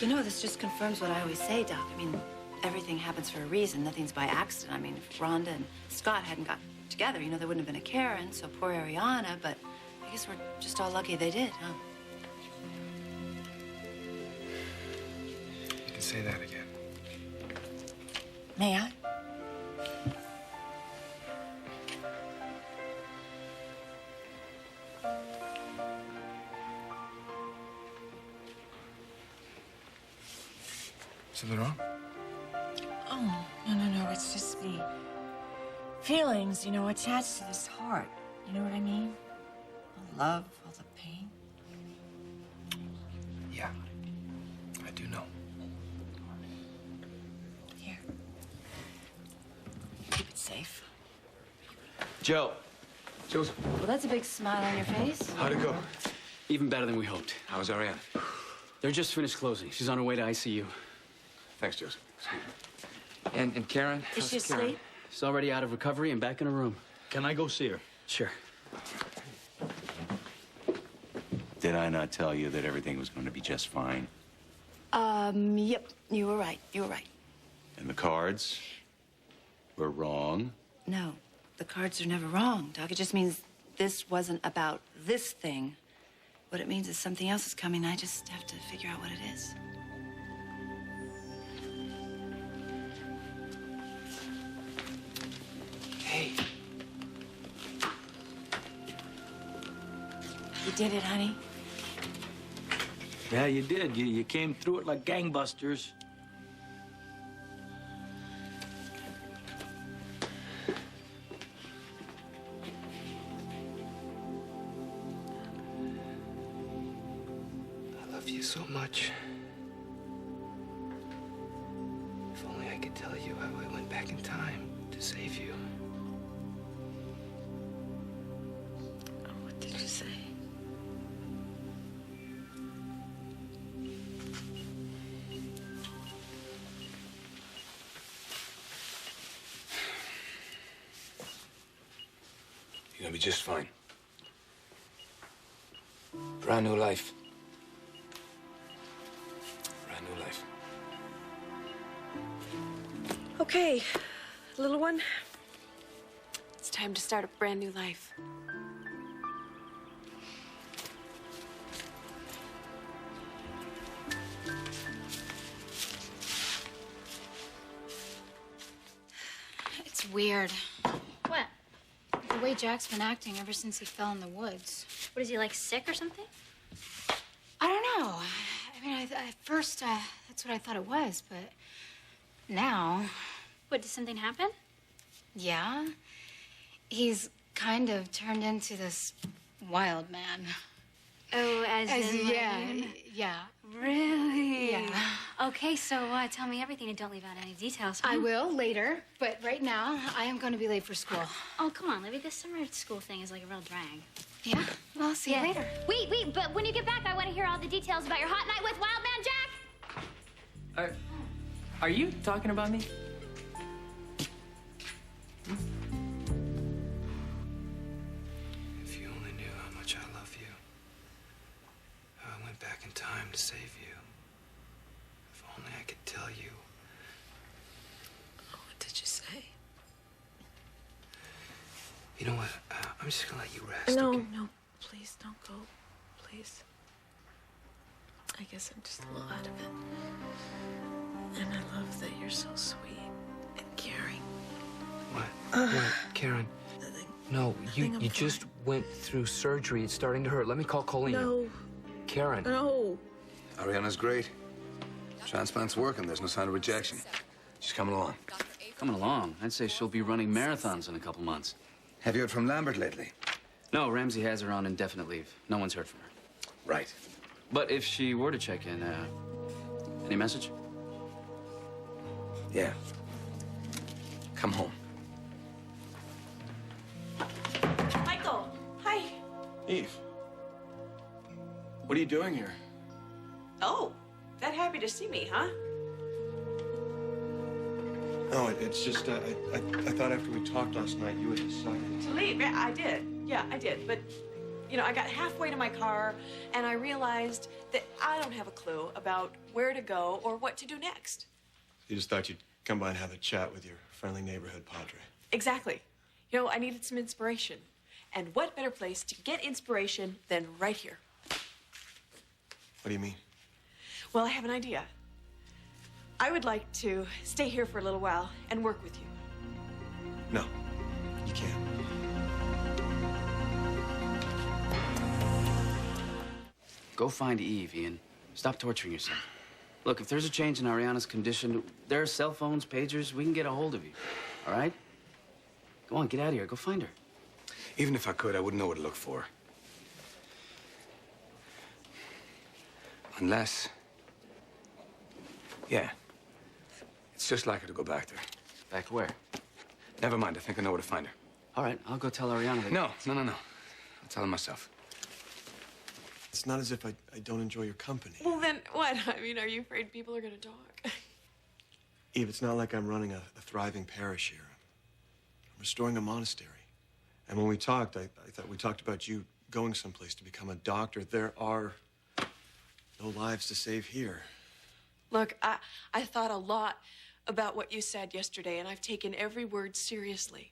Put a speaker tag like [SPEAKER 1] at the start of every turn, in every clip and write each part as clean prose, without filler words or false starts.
[SPEAKER 1] you know, this just confirms what I always say, Doc. I mean, everything happens for a reason. Nothing's by accident. I mean, if Rhonda and Scott hadn't got together, you know, there wouldn't have been a Karen, so poor Ariana, but I guess we're just all lucky they did, huh?
[SPEAKER 2] You can say that again.
[SPEAKER 1] May I?
[SPEAKER 2] Something wrong?
[SPEAKER 3] Oh, no. It's just the feelings, you know, attached to this heart. You know what I mean? All love, all the pain.
[SPEAKER 2] Yeah, I do know.
[SPEAKER 3] Here. Keep it safe.
[SPEAKER 4] Joe. Joseph.
[SPEAKER 1] Well, that's a big smile on your face.
[SPEAKER 4] How'd it go?
[SPEAKER 5] Even better than we hoped.
[SPEAKER 4] How was Ariana?
[SPEAKER 5] They're just finished closing. She's on her way to ICU.
[SPEAKER 4] Thanks, Joseph. And Karen?
[SPEAKER 3] Is she
[SPEAKER 4] Karen?
[SPEAKER 3] asleep?
[SPEAKER 5] She's already out of recovery and back in her room.
[SPEAKER 6] Can I go see her?
[SPEAKER 5] Sure.
[SPEAKER 7] Did I not tell you that everything was going to be just fine?
[SPEAKER 1] Yep, you were right. You were right.
[SPEAKER 7] And the cards were wrong?
[SPEAKER 1] No, the cards are never wrong, Doc. It just means this wasn't about this thing. What it means is something else is coming. I just have to figure out what it is.
[SPEAKER 2] Hey.
[SPEAKER 1] You did it, honey.
[SPEAKER 6] Yeah, you did. You came through it like gangbusters.
[SPEAKER 2] I love you so much. If only I could tell you how I went back in time to save you.
[SPEAKER 3] Oh, what did you say?
[SPEAKER 4] You're gonna be just fine. Brand new life. Brand new life.
[SPEAKER 8] Okay, little one. It's time to start a brand new life.
[SPEAKER 9] It's weird. What? The way Jack's been acting ever since he fell in the woods.
[SPEAKER 10] What, is he, like, sick or something?
[SPEAKER 9] I don't know. I mean, at first, that's what I thought it was, but now...
[SPEAKER 10] What, did something happen?
[SPEAKER 9] Yeah. He's kind of turned into this wild man.
[SPEAKER 10] Oh, as in,
[SPEAKER 9] yeah, yeah.
[SPEAKER 10] Really?
[SPEAKER 9] Yeah.
[SPEAKER 10] Okay, so tell me everything and don't leave out any details. Huh?
[SPEAKER 9] I will later, but right now, I am going to be late for school.
[SPEAKER 10] Oh, come on, Libby. This summer school thing is like a real drag.
[SPEAKER 9] Yeah? Well, I'll see you later.
[SPEAKER 10] Wait, but when you get back, I want to hear all the details about your hot night with Wild Man Jack.
[SPEAKER 5] Are you talking about me?
[SPEAKER 2] If you only knew how much I love you. How I went back in time to save you. If only I could tell you.
[SPEAKER 8] Oh, what did you say?
[SPEAKER 2] You know what? I'm just gonna let you rest.
[SPEAKER 8] No,
[SPEAKER 2] okay?
[SPEAKER 8] no, please don't go. Please. I guess I'm just a little out of it. And I love that you're so sweet and caring.
[SPEAKER 2] What, Karen?
[SPEAKER 8] Nothing.
[SPEAKER 2] No, you
[SPEAKER 8] I'm
[SPEAKER 2] just went through surgery. It's starting to hurt. Let me call Colleen.
[SPEAKER 8] No.
[SPEAKER 2] Karen.
[SPEAKER 8] No.
[SPEAKER 4] Ariana's great. Transplant's working. There's no sign of rejection. She's coming along.
[SPEAKER 5] Coming along. I'd say she'll be running marathons in a couple months.
[SPEAKER 4] Have you heard from Lambert lately?
[SPEAKER 5] No, Ramsey has her on indefinite leave. No one's heard from her.
[SPEAKER 4] Right.
[SPEAKER 5] But if she were to check in, any message?
[SPEAKER 4] Yeah. Come home.
[SPEAKER 8] Michael, hi.
[SPEAKER 11] Eve, what are you doing here?
[SPEAKER 8] Oh, that happy to see me, huh?
[SPEAKER 11] No, it's just, I thought after we talked last night, you had decided.
[SPEAKER 8] To leave? Yeah, I did. Yeah, I did. But You know, I got halfway to my car, and I realized that I don't have a clue about where to go or what to do next.
[SPEAKER 11] You just thought you'd come by and have a chat with your friendly neighborhood padre.
[SPEAKER 8] Exactly. You know, I needed some inspiration. And what better place to get inspiration than right here?
[SPEAKER 11] What do you mean?
[SPEAKER 8] Well, I have an idea. I would like to stay here for a little while and work with you.
[SPEAKER 11] No, you can't.
[SPEAKER 5] Go find Eve, Ian. Stop torturing yourself. Look, if there's a change in Ariana's condition, there are cell phones, pagers. We can get a hold of you. All right? Go on, get out of here. Go find her.
[SPEAKER 4] Even if I could, I wouldn't know what to look for. Unless... Yeah. It's just like her to go back there.
[SPEAKER 5] Back where?
[SPEAKER 4] Never mind. I think I know where to find her.
[SPEAKER 5] All right, I'll go tell Ariana that...
[SPEAKER 4] No. I'll tell her myself.
[SPEAKER 11] It's not as if I don't enjoy your company.
[SPEAKER 8] Well, then what? I mean, are you afraid people are going to talk?
[SPEAKER 11] Eve, it's not like I'm running a thriving parish here. I'm restoring a monastery. And when we talked, I thought we talked about you going someplace to become a doctor. There are no lives to save here.
[SPEAKER 8] Look, I thought a lot about what you said yesterday, and I've taken every word seriously.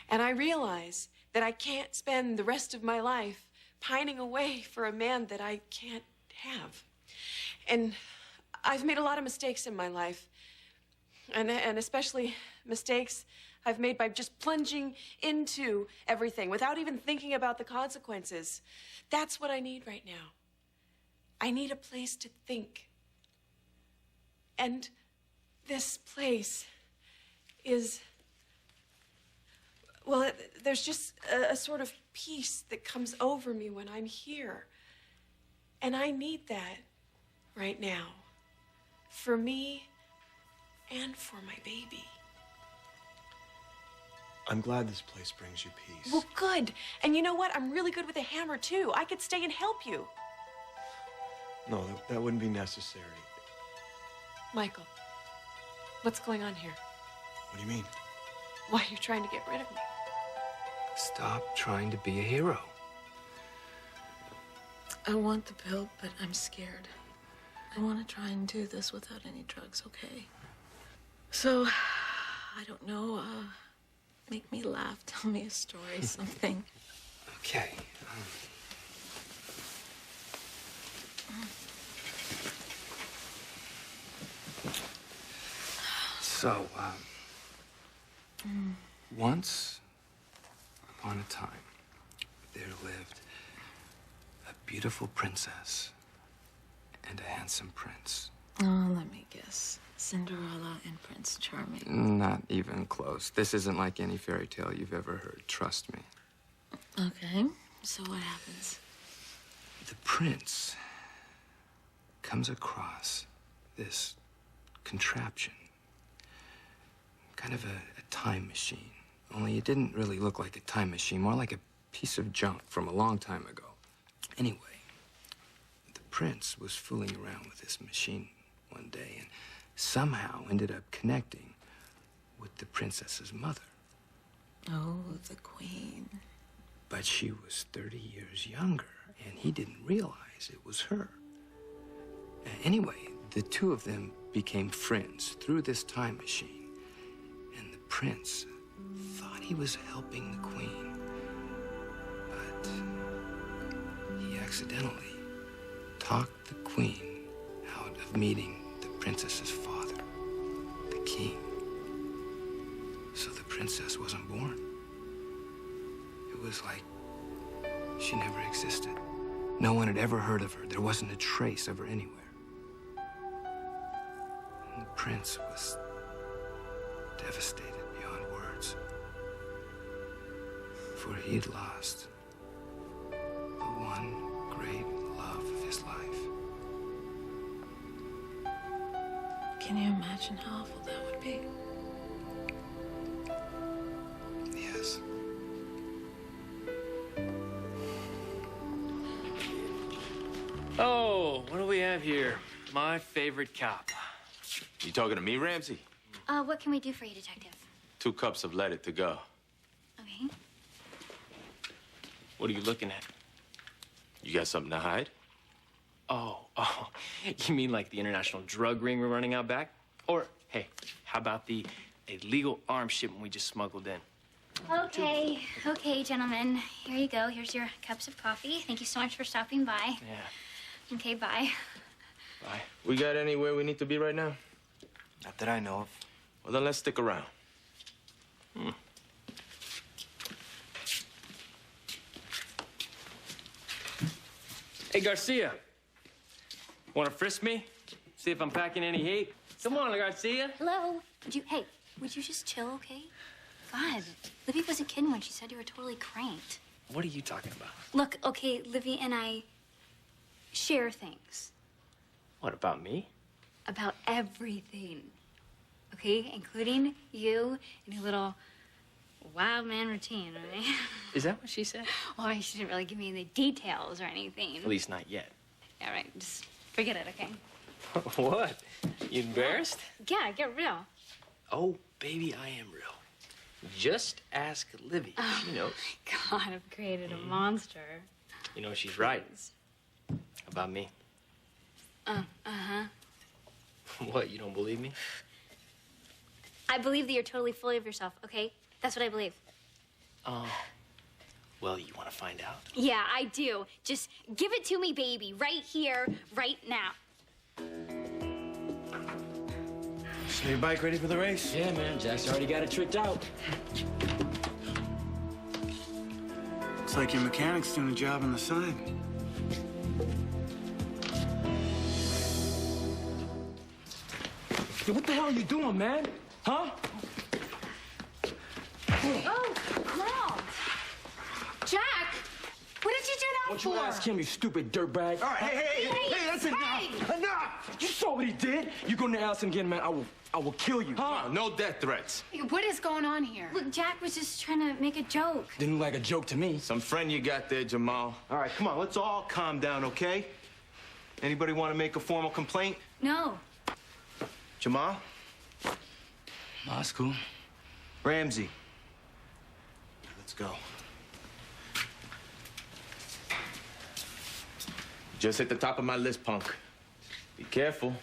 [SPEAKER 8] And I realize that I can't spend the rest of my life pining away for a man that I can't have. And I've made a lot of mistakes in my life, and especially mistakes I've made by just plunging into everything without even thinking about the consequences. That's what I need right now. I need a place to think. And this place is, well, there's just a sort of peace that comes over me when I'm here. And I need that right now. For me and for my baby.
[SPEAKER 11] I'm glad this place brings you peace.
[SPEAKER 8] Well, good. And you know what? I'm really good with a hammer, too. I could stay and help you.
[SPEAKER 11] No, that wouldn't be necessary.
[SPEAKER 8] Michael, what's going on here?
[SPEAKER 11] What do you mean?
[SPEAKER 8] Why are you trying to get rid of me?
[SPEAKER 2] Stop trying to be a hero.
[SPEAKER 8] I want the pill, but I'm scared. I want to try and do this without any drugs, okay? So, I don't know, make me laugh, tell me a story, something.
[SPEAKER 2] Okay. So, once upon a time, there lived a beautiful princess and a handsome prince.
[SPEAKER 3] Oh, let me guess. Cinderella and Prince Charming.
[SPEAKER 2] Not even close. This isn't like any fairy tale you've ever heard. Trust me.
[SPEAKER 3] Okay, so what happens?
[SPEAKER 2] The prince comes across this contraption. Kind of a time machine. Only it didn't really look like a time machine, more like a piece of junk from a long time ago. Anyway, the prince was fooling around with this machine one day and somehow ended up connecting with the princess's mother.
[SPEAKER 3] Oh, the queen.
[SPEAKER 2] But she was 30 years younger, and he didn't realize it was her. Anyway, the two of them became friends through this time machine. And the prince thought he was helping the queen, but he accidentally talked the queen out of meeting the princess's father, the king. So the princess wasn't born. It was like she never existed. No one had ever heard of her. There wasn't a trace of her anywhere. And the prince was devastated beyond words, for he had lost the one great love of his life.
[SPEAKER 3] Can you imagine how awful that would be?
[SPEAKER 2] Yes.
[SPEAKER 12] Oh, what do we have here? My favorite cop.
[SPEAKER 7] You talking to me, Ramsey?
[SPEAKER 10] What can we do for you, Detective?
[SPEAKER 7] 2 cups of Let It to go.
[SPEAKER 10] Okay.
[SPEAKER 12] What are you looking at?
[SPEAKER 13] You got something to hide?
[SPEAKER 12] Oh, you mean like the international drug ring we're running out back? Or, hey, how about the illegal arms shipment we just smuggled in?
[SPEAKER 10] Okay, gentlemen. Here you go. Here's your cups of coffee. Thank you so much for stopping by.
[SPEAKER 12] Yeah.
[SPEAKER 10] Okay, bye.
[SPEAKER 12] Bye.
[SPEAKER 13] We got anywhere we need to be right now?
[SPEAKER 11] Not that I know of.
[SPEAKER 13] Well, then let's stick around.
[SPEAKER 12] Hey, Garcia. Want to frisk me? See if I'm packing any heat? Come on, Garcia.
[SPEAKER 10] Hello. Would you just chill, okay? God, Livy wasn't kidding when she said you were totally cranked.
[SPEAKER 12] What are you talking about?
[SPEAKER 10] Look, okay, Livy and I share things
[SPEAKER 12] What about me?
[SPEAKER 10] about everything, okay? Including you and your little wild man routine, right?
[SPEAKER 12] Is that what she said?
[SPEAKER 10] Well, I mean, she didn't really give me any details or anything.
[SPEAKER 12] At least not yet.
[SPEAKER 10] All right, just forget it, okay?
[SPEAKER 12] What? You embarrassed?
[SPEAKER 10] Yeah, get real.
[SPEAKER 12] Oh, baby, I am real. Just ask Livy. She knows.
[SPEAKER 10] God, I've created a monster.
[SPEAKER 12] You know, she's right. About me.
[SPEAKER 10] Uh-huh.
[SPEAKER 12] What, you don't believe me?
[SPEAKER 10] I believe that you're totally full of yourself, okay? That's what I believe.
[SPEAKER 12] Oh. Well, you want to find out?
[SPEAKER 10] Yeah, I do. Just give it to me, baby, right here, right now.
[SPEAKER 11] So your bike ready for the race?
[SPEAKER 6] Yeah, man. Jack's already got it tricked out.
[SPEAKER 14] Looks like your mechanic's doing a job on the side.
[SPEAKER 6] Hey, what the hell are you doing, man? Huh?
[SPEAKER 9] Oh, Mom! Jack! What did you do that
[SPEAKER 6] Don't
[SPEAKER 9] for?
[SPEAKER 6] you ask him, you stupid dirtbag.
[SPEAKER 14] All right, hey, that's enough! Enough!
[SPEAKER 6] You saw what he did. You're gonna ask him again, man. I will kill you.
[SPEAKER 13] Huh? No death threats.
[SPEAKER 9] What is going on here?
[SPEAKER 10] Look, Jack was just trying to make a joke.
[SPEAKER 6] Didn't look like a joke to me.
[SPEAKER 13] Some friend you got there, Jamal.
[SPEAKER 11] All right, come on, let's all calm down, okay? Anybody want to make a formal complaint?
[SPEAKER 10] No.
[SPEAKER 11] Jamal?
[SPEAKER 6] Oh, that's cool.
[SPEAKER 11] Ramsey. Let's go.
[SPEAKER 13] Just hit the top of my list, punk. Be careful.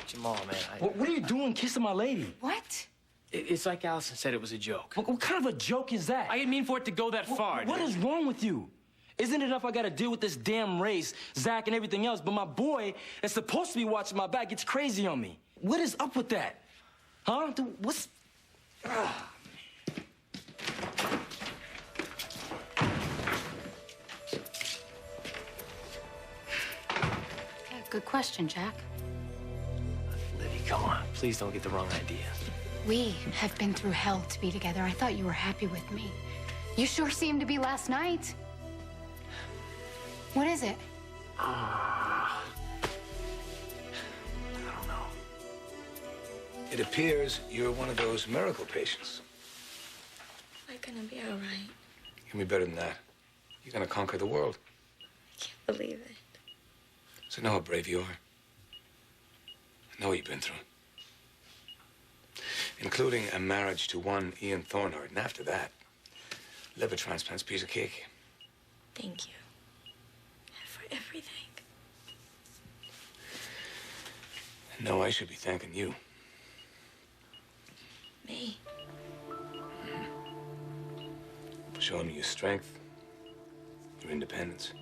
[SPEAKER 12] Jamal, man.
[SPEAKER 6] What are you doing kissing my lady?
[SPEAKER 9] What?
[SPEAKER 12] It's like Allison said, it was a joke.
[SPEAKER 6] What kind of a joke is that?
[SPEAKER 12] I didn't mean for it to go that far.
[SPEAKER 6] What is wrong with you? Isn't it enough I gotta deal with this damn race, Zach and everything else, but my boy that's supposed to be watching my back gets crazy on me? What is up with that? Huh? Dude, what's...
[SPEAKER 9] Good question, Jack.
[SPEAKER 12] Livy, come on. Please don't get the wrong idea.
[SPEAKER 9] We have been through hell to be together. I thought you were happy with me. You sure seemed to be last night. What is it?
[SPEAKER 4] I don't know. It appears you're one of those miracle patients.
[SPEAKER 15] Am I gonna be all right?
[SPEAKER 4] You're gonna be better than that. You're gonna conquer the world.
[SPEAKER 15] I can't believe it.
[SPEAKER 4] So know how brave you are. I know what you've been through. Including a marriage to one Ian Thornhart. And after that, liver transplant's a piece of cake.
[SPEAKER 15] Thank you. For everything.
[SPEAKER 4] No, I should be thanking you.
[SPEAKER 15] Me?
[SPEAKER 4] For showing me your strength, your independence.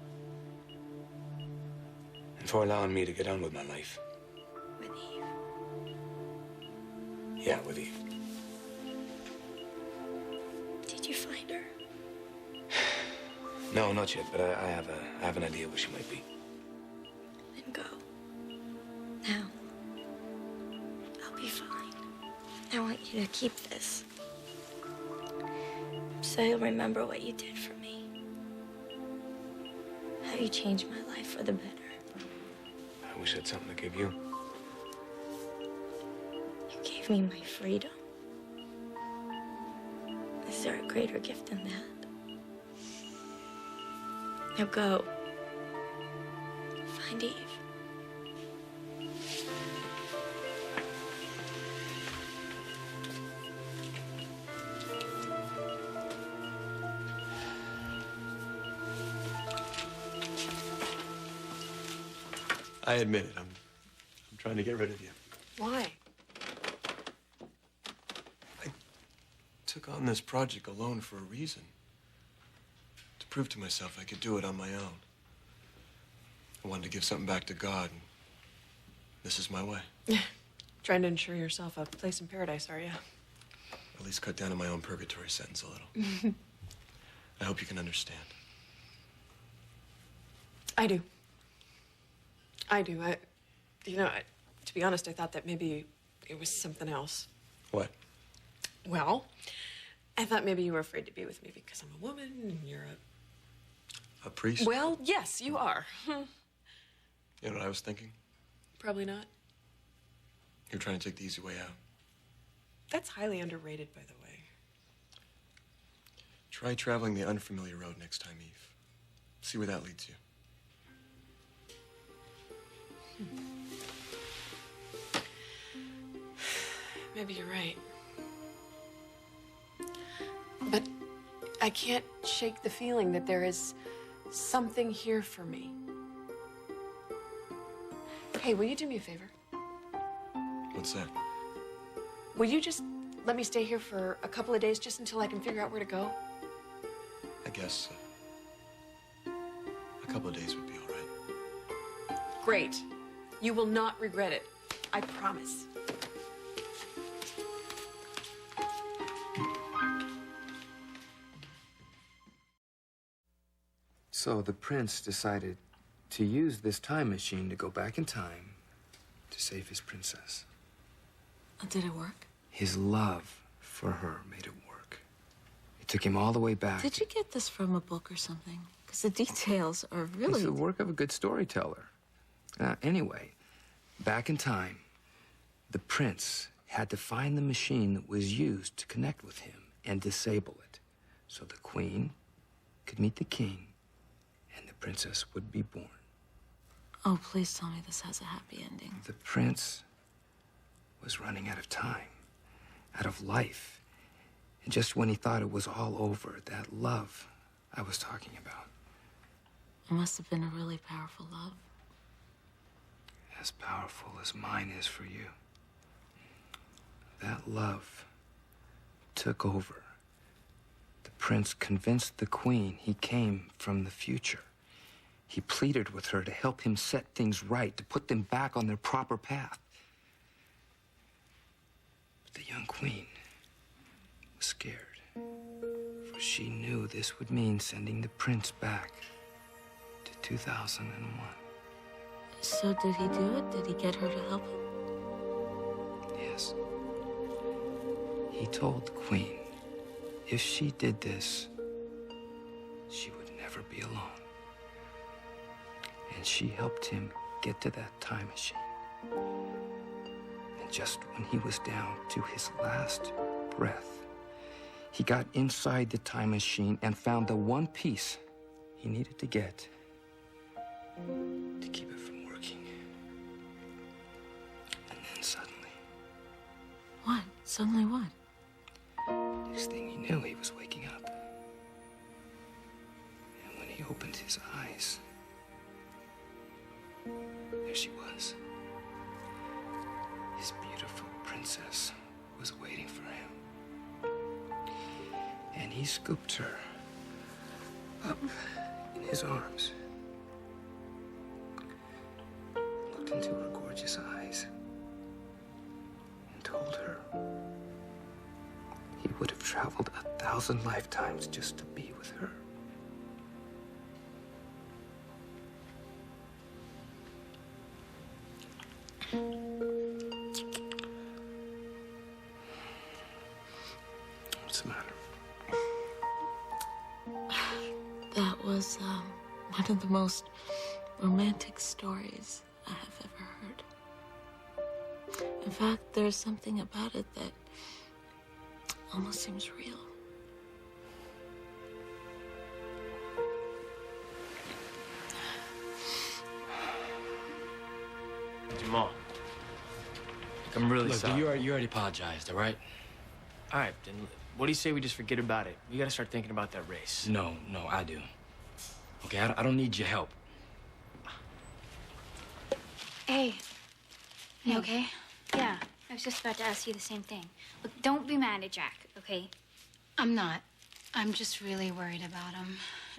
[SPEAKER 4] And for allowing me to get on with my life.
[SPEAKER 15] With Eve?
[SPEAKER 4] Yeah, with Eve.
[SPEAKER 15] Did you find her?
[SPEAKER 4] No, not yet, but I have an idea where she might be.
[SPEAKER 15] Then go. Now. I'll be fine. I want you to keep this. So you'll remember what you did for me. How you changed my life for the better.
[SPEAKER 4] I wish I had something to give you.
[SPEAKER 15] You gave me my freedom. Is there a greater gift than that? Now go. Find Eve.
[SPEAKER 11] I admit it. I'm trying to get rid of you.
[SPEAKER 8] Why?
[SPEAKER 11] I took on this project alone for a reason. To prove to myself I could do it on my own. I wanted to give something back to God, and this is my way.
[SPEAKER 8] Trying to ensure yourself a place in paradise, are you?
[SPEAKER 11] At least cut down on my own purgatory sentence a little. I hope you can understand.
[SPEAKER 8] I do. To be honest, I thought that maybe it was something else.
[SPEAKER 11] What?
[SPEAKER 8] Well, I thought maybe you were afraid to be with me because I'm a woman and you're
[SPEAKER 11] A priest?
[SPEAKER 8] Well, yes, you are.
[SPEAKER 11] You know what I was thinking?
[SPEAKER 8] Probably not.
[SPEAKER 11] You're trying to take the easy way out.
[SPEAKER 8] That's highly underrated, by the way.
[SPEAKER 11] Try traveling the unfamiliar road next time, Eve. See where that leads you.
[SPEAKER 8] Maybe you're right. But I can't shake the feeling that there is something here for me. Hey, will you do me a favor?
[SPEAKER 11] What's that?
[SPEAKER 8] Will you just let me stay here for a couple of days just until I can figure out where to go?
[SPEAKER 11] I guess a couple of days would be all right.
[SPEAKER 8] Great. You will not regret it. I promise.
[SPEAKER 2] So the prince decided to use this time machine to go back in time to save his princess.
[SPEAKER 3] Did it work?
[SPEAKER 2] His love for her made it work. It took him all the way back.
[SPEAKER 3] Did you get this from a book or something? Because the details are really...
[SPEAKER 2] It's the work of a good storyteller. Anyway, back in time, the prince had to find the machine that was used to connect with him and disable it, so the queen could meet the king and the princess would be born.
[SPEAKER 3] Oh, please tell me this has a happy ending.
[SPEAKER 2] The prince was running out of time, out of life. And just when he thought it was all over, that love I was talking about.
[SPEAKER 3] It must have been a really powerful love.
[SPEAKER 2] As powerful as mine is for you. That love took over. The prince convinced the queen he came from the future. He pleaded with her to help him set things right, to put them back on their proper path. But the young queen was scared, for she knew this would mean sending the prince back to 2001.
[SPEAKER 3] So did he do it? Did he get her to help him?
[SPEAKER 2] Yes. He told the queen if she did this, she would never be alone. And she helped him get to that time machine. And just when he was down to his last breath, he got inside the time machine and found the one piece he needed to get to keep it from working. And then suddenly...
[SPEAKER 3] What? Suddenly what?
[SPEAKER 2] Next thing he knew, he was waking up. And when he opened his eyes, there she was. His beautiful princess was waiting for him. And he scooped her up in his arms, looked into her gorgeous eyes, and told her he would have traveled 1,000 lifetimes just to be with her. What's the matter?
[SPEAKER 3] That was one of the most romantic stories I have ever heard. In fact, there's something about it that almost seems real.
[SPEAKER 12] Jamal, I'm really
[SPEAKER 6] Look,
[SPEAKER 12] sorry.
[SPEAKER 6] you already apologized, all right?
[SPEAKER 12] All right, then what do you say we just forget about it? We gotta start thinking about that race.
[SPEAKER 6] No, I do. Okay, I don't need your help.
[SPEAKER 10] Hey. You okay? Yeah. I was just about to ask you the same thing. Look, don't be mad at Jack, okay?
[SPEAKER 9] I'm not. I'm just really worried about him.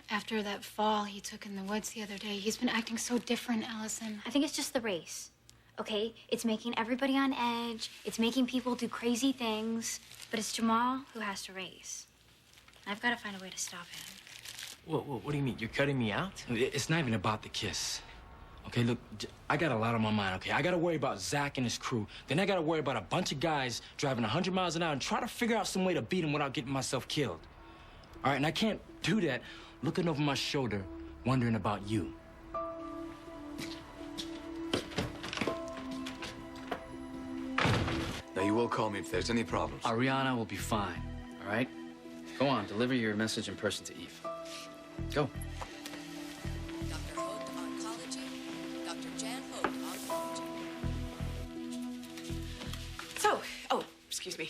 [SPEAKER 9] After that fall he took in the woods the other day, he's been acting so different, Allison.
[SPEAKER 10] I think it's just the race, okay? It's making everybody on edge. It's making people do crazy things. But it's Jamal who has to race. I've got to find a way to stop him.
[SPEAKER 6] What do you mean? You're cutting me out? It's not even about the kiss. Okay, look, I got a lot on my mind, okay? I gotta worry about Zach and his crew. Then I gotta worry about a bunch of guys driving 100 miles an hour and try to figure out some way to beat him without getting myself killed. All right, and I can't do that looking over my shoulder, wondering about you.
[SPEAKER 4] Now, you will call me if there's any problems.
[SPEAKER 5] Ariana will be fine, all right? Go on, deliver your message in person to Eve. Go.
[SPEAKER 16] Dr. Hope, Oncology. Dr. Jan Hope, Oncology.
[SPEAKER 8] So, excuse me.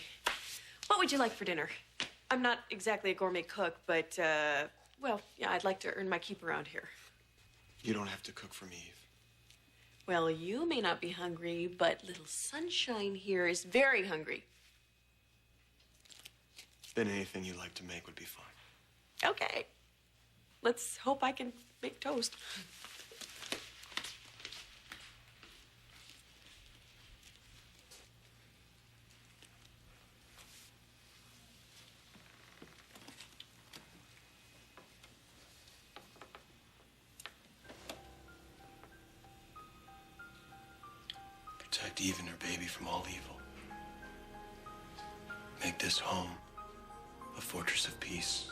[SPEAKER 8] What would you like for dinner? I'm not exactly a gourmet cook, but, well, yeah, I'd like to earn my keep around here.
[SPEAKER 11] You don't have to cook for me, Eve.
[SPEAKER 8] Well, you may not be hungry, but little Sunshine here is very hungry.
[SPEAKER 11] Then anything you like to make would be fine.
[SPEAKER 8] Okay. Let's hope I can make toast.
[SPEAKER 11] Protect Eve and her baby from all evil. Make this home a fortress of peace,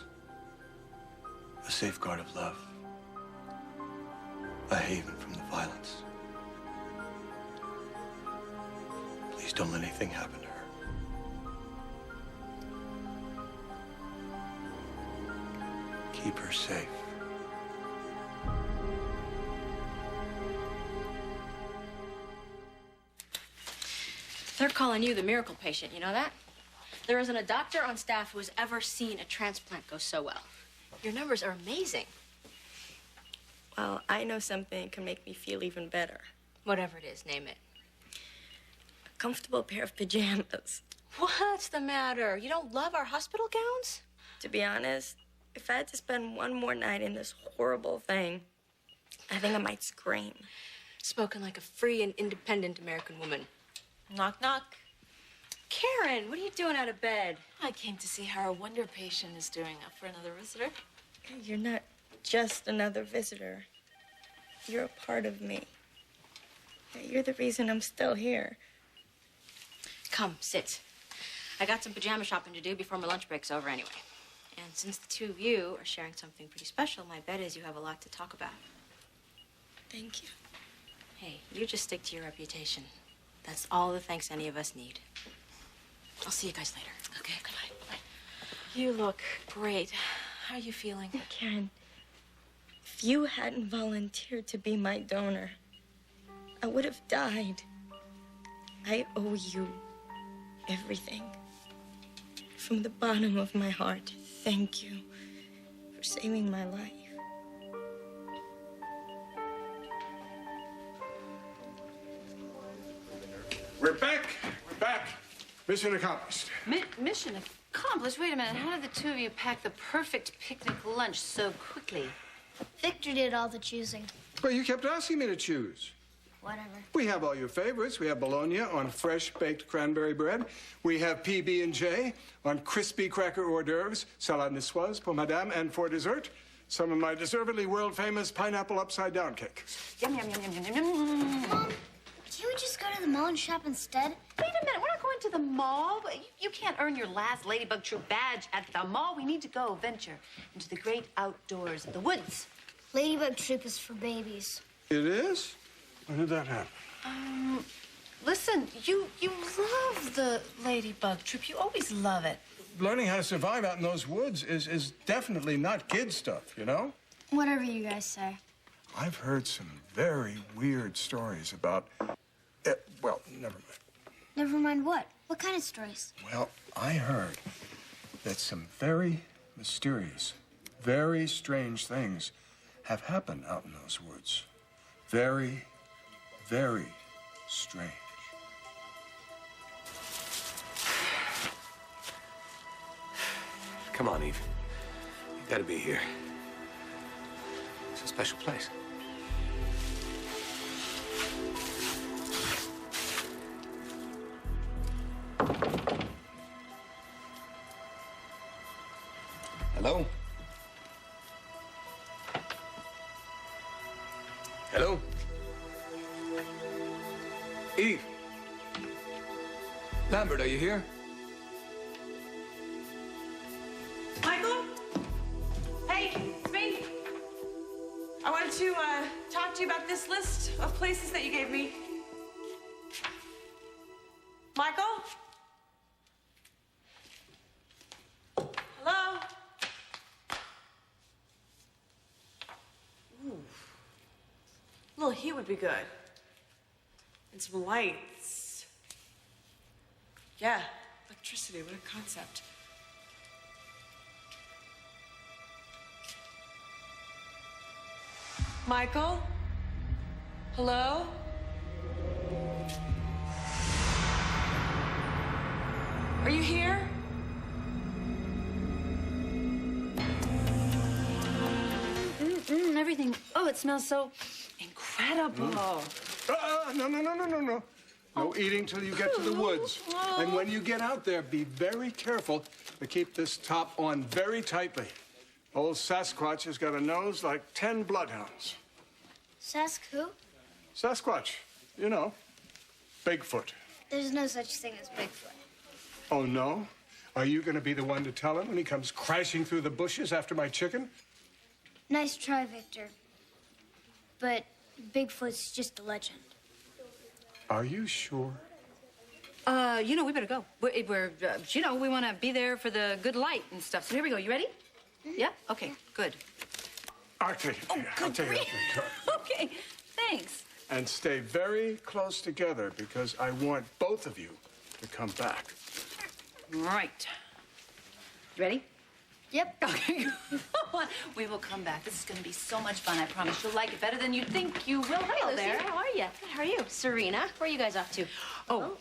[SPEAKER 11] a safeguard of love, a haven from the violence. Please don't let anything happen to her. Keep her safe.
[SPEAKER 17] They're calling you the miracle patient, you know that? There isn't a doctor on staff who has ever seen a transplant go so well. Your numbers are amazing.
[SPEAKER 15] Well, I know something that can make me feel even better.
[SPEAKER 17] Whatever it is, name it.
[SPEAKER 15] A comfortable pair of pajamas.
[SPEAKER 17] What's the matter? You don't love our hospital gowns?
[SPEAKER 15] To be honest, if I had to spend one more night in this horrible thing, I think I might scream.
[SPEAKER 17] Spoken like a free and independent American woman.
[SPEAKER 1] Knock, knock.
[SPEAKER 17] Karen, what are you doing out of bed?
[SPEAKER 3] I came to see how our wonder patient is doing. Up for another visitor?
[SPEAKER 15] You're not just another visitor. You're a part of me. You're the reason I'm still here.
[SPEAKER 17] Come, sit. I got some pajama shopping to do before my lunch break's over anyway. And since the two of you are sharing something pretty special, my bet is you have a lot to talk about.
[SPEAKER 15] Thank you.
[SPEAKER 17] Hey, you just stick to your reputation. That's all the thanks any of us need. I'll see you guys later.
[SPEAKER 3] Okay, goodbye. Bye.
[SPEAKER 8] You look great. How are you feeling?
[SPEAKER 15] Karen, if you hadn't volunteered to be my donor, I would have died. I owe you everything. From the bottom of my heart, thank you for saving my life.
[SPEAKER 18] We're back. We're back. Mission accomplished.
[SPEAKER 1] Mission accomplished? Wait a minute. How did the two of you pack the perfect picnic lunch so quickly?
[SPEAKER 19] Victor did all the choosing.
[SPEAKER 18] Well, you kept asking me to choose.
[SPEAKER 19] Whatever.
[SPEAKER 18] We have all your favorites. We have bologna on fresh baked cranberry bread. We have PB&J on crispy cracker hors d'oeuvres, salade niçoise pour madame, and for dessert, some of my deservedly world-famous pineapple upside-down cakes.
[SPEAKER 1] Yum, yum, yum, yum, yum, yum.
[SPEAKER 19] Mom, can't we just go to the mall and shop instead?
[SPEAKER 1] Wait a minute. We're not going to the mall. You can't earn your last Ladybug Troop badge at the mall. We need to go venture into the great outdoors, the woods.
[SPEAKER 19] Ladybug Troop is for babies.
[SPEAKER 18] It is? When did that happen?
[SPEAKER 1] Listen, you love the Ladybug Troop. You always love it.
[SPEAKER 18] Learning how to survive out in those woods is definitely not kid stuff, you know?
[SPEAKER 19] Whatever you guys say.
[SPEAKER 18] I've heard some very weird stories about... well, never mind.
[SPEAKER 19] Never mind what? What kind of stories?
[SPEAKER 18] Well, I heard that some very mysterious, very strange things have happened out in those woods. Very, very strange.
[SPEAKER 4] Come on, Eve. You gotta be here. It's a special place. Hello? Hello? Eve? Lambert, are you here?
[SPEAKER 8] Michael? Hey, it's me. I wanted to talk to you about this list of places that you gave me. Michael? Hello? Ooh. A little heat would be good. And some lights. Yeah, electricity, what a concept. Michael? Hello? Are you here?
[SPEAKER 1] Everything. Oh, it smells so incredible.
[SPEAKER 18] No. No eating till you get to the woods. And when you get out there, be very careful to keep this top on very tightly. Old Sasquatch has got a nose like 10 bloodhounds.
[SPEAKER 19] Sask who?
[SPEAKER 18] Sasquatch, you know, Bigfoot.
[SPEAKER 19] There's no such thing as Bigfoot.
[SPEAKER 18] Oh, no? Are you going to be the one to tell him when he comes crashing through the bushes after my chicken?
[SPEAKER 19] Nice try, Victor. But Bigfoot's just a legend.
[SPEAKER 18] Are you sure?
[SPEAKER 1] We better go. We want to be there for the good light and stuff. So here we go. You ready? Yeah? Okay, good.
[SPEAKER 18] I'll take it. I'll take it.
[SPEAKER 1] Okay, thanks.
[SPEAKER 18] And stay very close together because I want both of you to come back.
[SPEAKER 1] Right. You ready?
[SPEAKER 19] Yep.
[SPEAKER 1] Okay. We will come back. This is going to be so much fun. I promise you'll like it better than you think you will.
[SPEAKER 17] Hey, Lucy,
[SPEAKER 1] there.
[SPEAKER 17] how are you? How are you? Serena, where are you guys off to?
[SPEAKER 1] Oh,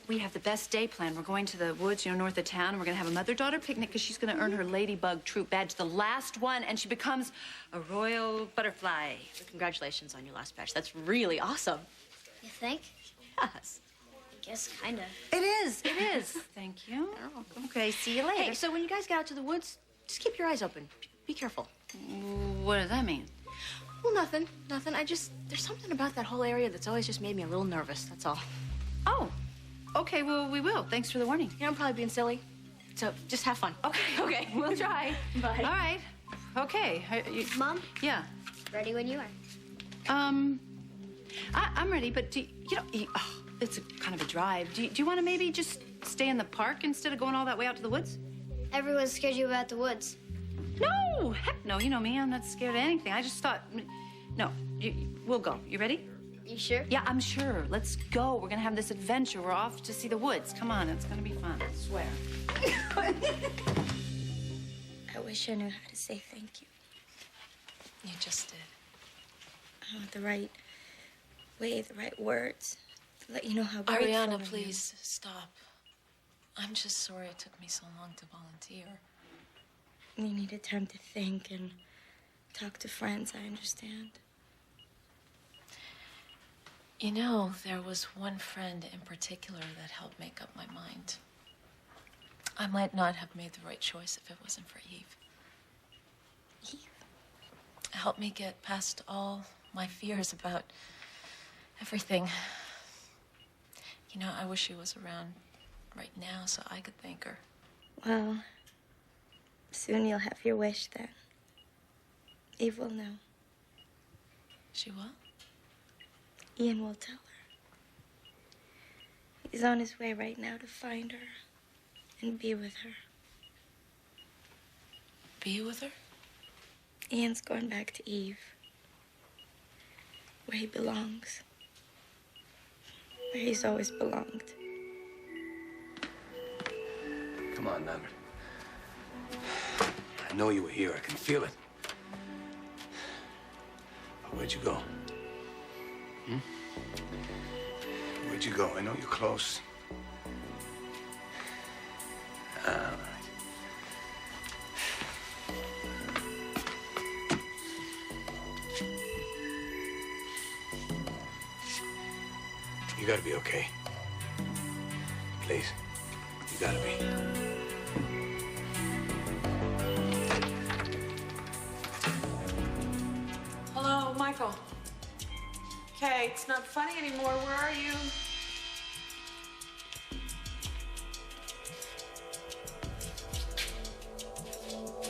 [SPEAKER 1] we have the best day planned. We're going to the woods, north of town, and we're going to have a mother-daughter picnic because she's going to earn her Ladybug Troop badge, the last one, and she becomes a royal butterfly.
[SPEAKER 17] Well, congratulations on your last badge. That's really awesome.
[SPEAKER 19] You think?
[SPEAKER 17] Yes.
[SPEAKER 19] I guess kinda.
[SPEAKER 1] It is. Thank you.
[SPEAKER 17] You're welcome.
[SPEAKER 1] Okay, see you later.
[SPEAKER 17] Hey, so when you guys get out to the woods, just keep your eyes open. Be careful.
[SPEAKER 1] What does that mean?
[SPEAKER 17] Well, nothing. There's something about that whole area that's always just made me a little nervous, that's all.
[SPEAKER 1] Oh, okay, well, we will. Thanks for the warning.
[SPEAKER 17] I'm probably being silly, so just have fun.
[SPEAKER 1] Okay, we'll try.
[SPEAKER 17] Bye.
[SPEAKER 1] All right. Okay.
[SPEAKER 19] Mom?
[SPEAKER 1] Yeah.
[SPEAKER 19] Ready when you are.
[SPEAKER 1] I'm ready, but it's a kind of a drive. Do you want to maybe just stay in the park instead of going all that way out to the woods?
[SPEAKER 19] Everyone's scared you about the woods.
[SPEAKER 1] No, heck no. You know me, I'm not scared of anything. I just thought, no, we'll go. You ready?
[SPEAKER 19] You sure?
[SPEAKER 1] Yeah, I'm sure. Let's go. We're gonna have this adventure. We're off to see the woods. Come on, it's gonna be fun. I swear.
[SPEAKER 15] I wish I knew how to say thank you.
[SPEAKER 17] You just did.
[SPEAKER 15] The right way, the right words to let you know how grateful I am.
[SPEAKER 3] Ariana, please stop. I'm just sorry it took me so long to volunteer.
[SPEAKER 15] You needed time to think and talk to friends, I understand.
[SPEAKER 3] You know, there was one friend in particular that helped make up my mind. I might not have made the right choice if it wasn't for Eve.
[SPEAKER 15] Eve?
[SPEAKER 3] Helped me get past all my fears about everything. You know, I wish she was around right now so I could thank her.
[SPEAKER 15] Well, soon you'll have your wish then. Eve will know.
[SPEAKER 3] She will?
[SPEAKER 15] Ian will tell her. He's on his way right now to find her and be with her.
[SPEAKER 3] Be with her?
[SPEAKER 15] Ian's going back to Eve, where he belongs, where he's always belonged.
[SPEAKER 4] Come on, Lambert. I know you were here. I can feel it. But where'd you go? Where'd you go? I know you're close. All right. You gotta be okay. Please. You gotta be.
[SPEAKER 8] Hello, Michael. Okay, it's not funny anymore. Where are you?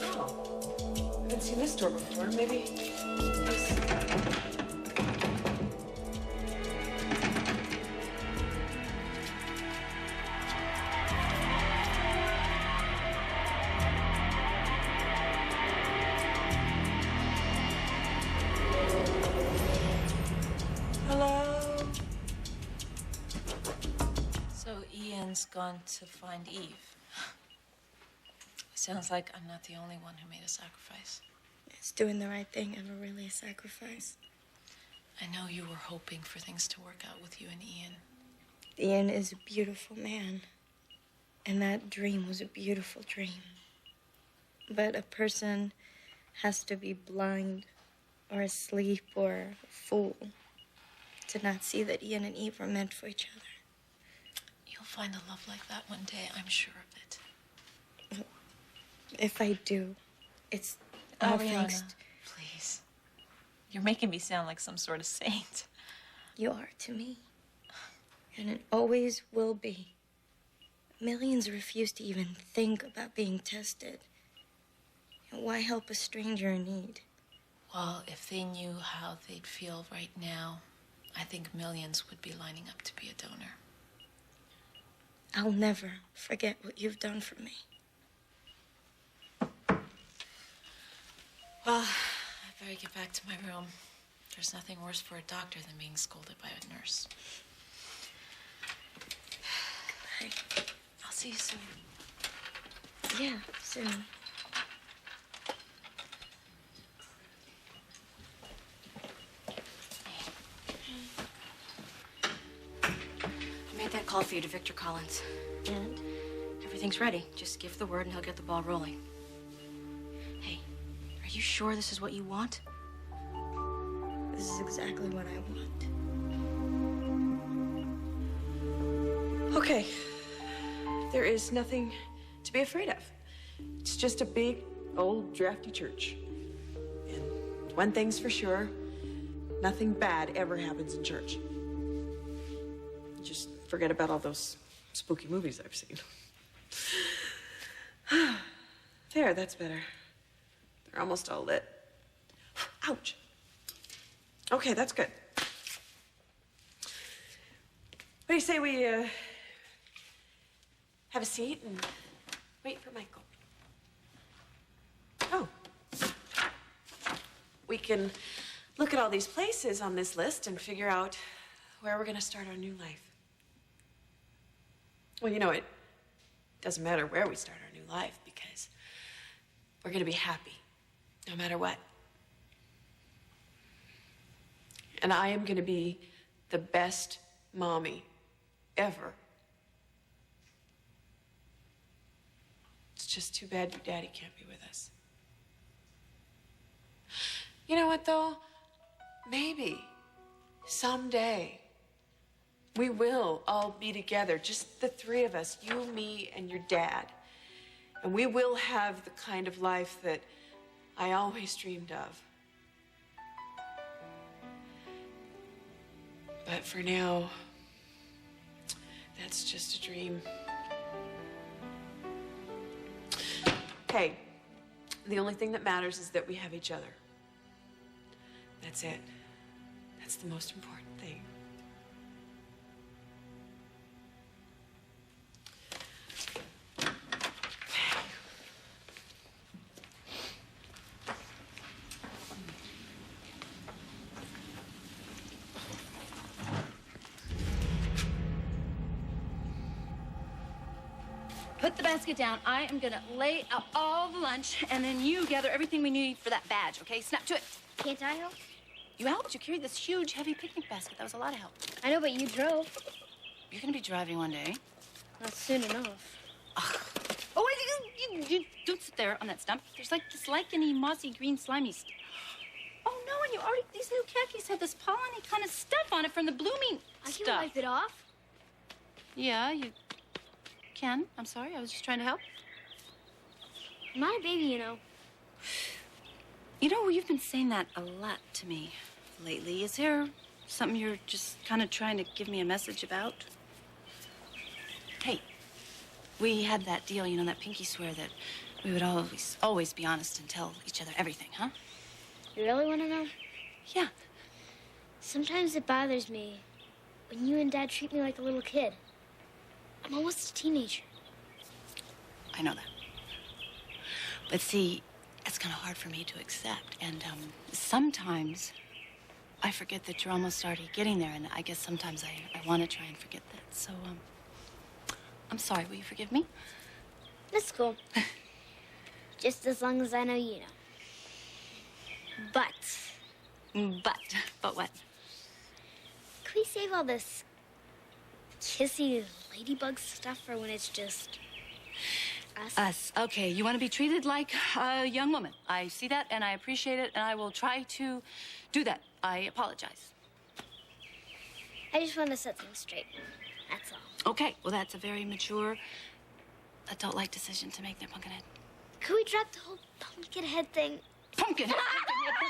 [SPEAKER 8] Oh, I haven't seen this door before. Maybe this. Hello.
[SPEAKER 3] So Ian's gone to find Eve. Sounds like I'm not the only one who made a sacrifice.
[SPEAKER 15] Is doing the right thing ever really a sacrifice?
[SPEAKER 3] I know you were hoping for things to work out with you and Ian.
[SPEAKER 15] Ian is a beautiful man. And that dream was a beautiful dream. But a person has to be blind or asleep or a fool to not see that Ian and Eve were meant for each other.
[SPEAKER 3] You'll find a love like that one day, I'm sure of it.
[SPEAKER 15] If I do, it's all thanks
[SPEAKER 3] Ariana, please. You're making me sound like some sort of saint.
[SPEAKER 15] You are to me. And it always will be. Millions refuse to even think about being tested. And why help a stranger in need?
[SPEAKER 3] Well, if they knew how they'd feel right now, I think millions would be lining up to be a donor.
[SPEAKER 15] I'll never forget what you've done for me.
[SPEAKER 3] Well, I better get back to my room. There's nothing worse for a doctor than being scolded by a nurse.
[SPEAKER 15] Goodbye.
[SPEAKER 3] I'll see you soon.
[SPEAKER 15] Yeah, soon.
[SPEAKER 17] I made that call for you to Victor Collins.
[SPEAKER 15] And?
[SPEAKER 17] Everything's ready. Just give the word and he'll get the ball rolling. Hey, are you sure this is what you want?
[SPEAKER 15] This is exactly what I want.
[SPEAKER 8] Okay. There is nothing to be afraid of. It's just a big, old, drafty church. And one thing's for sure, nothing bad ever happens in church. Just forget about all those spooky movies I've seen. There, that's better. They're almost all lit. Ouch. Okay, that's good. What do you say we, have a seat and wait for Michael? Oh. We can look at all these places on this list and figure out where we're gonna start our new life. Well, you know, it doesn't matter where we start our new life because we're gonna be happy no matter what. And I am gonna be the best mommy ever. It's just too bad your daddy can't be with us. You know what, though? Maybe someday we will all be together, just the three of us, you, me, and your dad. And we will have the kind of life that I always dreamed of. But for now, that's just a dream. Hey, the only thing that matters is that we have each other. That's it. That's the most important thing.
[SPEAKER 1] Put the basket down. I am gonna lay out all the lunch, and then you gather everything we need for that badge, okay? Snap to it.
[SPEAKER 19] Can't I help?
[SPEAKER 1] You helped. You carried this huge, heavy picnic basket. That was a lot of help.
[SPEAKER 19] I know, but you drove.
[SPEAKER 1] You're gonna be driving one day.
[SPEAKER 19] Not soon enough.
[SPEAKER 1] Oh, wait, you don't sit there on that stump. There's like this licheny, mossy, green, slimy stuff. Oh, no, and you already, these new khakis have this pollen-y kind of stuff on it from the blooming
[SPEAKER 19] I
[SPEAKER 1] stuff.
[SPEAKER 19] can wipe it off.
[SPEAKER 1] Yeah, you can. I'm sorry, I was just trying to help.
[SPEAKER 19] I'm not a baby, you know.
[SPEAKER 1] You know, you've been saying that a lot to me lately. Is there something you're just kind of trying to give me a message about? Hey, we had that deal, you know, that pinky swear that we would always be honest and tell each other everything, huh?
[SPEAKER 19] You really want to know?
[SPEAKER 1] Yeah.
[SPEAKER 19] Sometimes it bothers me when you and Dad treat me like a little kid. I'm almost a teenager.
[SPEAKER 1] I know that. But see, it's kind of hard for me to accept. And sometimes I forget that you're almost already getting there. And I guess sometimes I want to try and forget that. So, I'm sorry. Will you forgive me?
[SPEAKER 19] That's cool. Just as long as I know you know.
[SPEAKER 1] But what?
[SPEAKER 19] Can we save all this kissy ladybug stuff for when it's just us?
[SPEAKER 1] Us. Okay, you want to be treated like a young woman. I see that, and I appreciate it, and I will try to do that. I apologize.
[SPEAKER 19] I just want to set things straight. That's all.
[SPEAKER 1] Okay, well, that's a very mature, adult-like decision to make there, Pumpkinhead.
[SPEAKER 19] Could we drop the whole Pumpkinhead thing?
[SPEAKER 1] Pumpkinhead?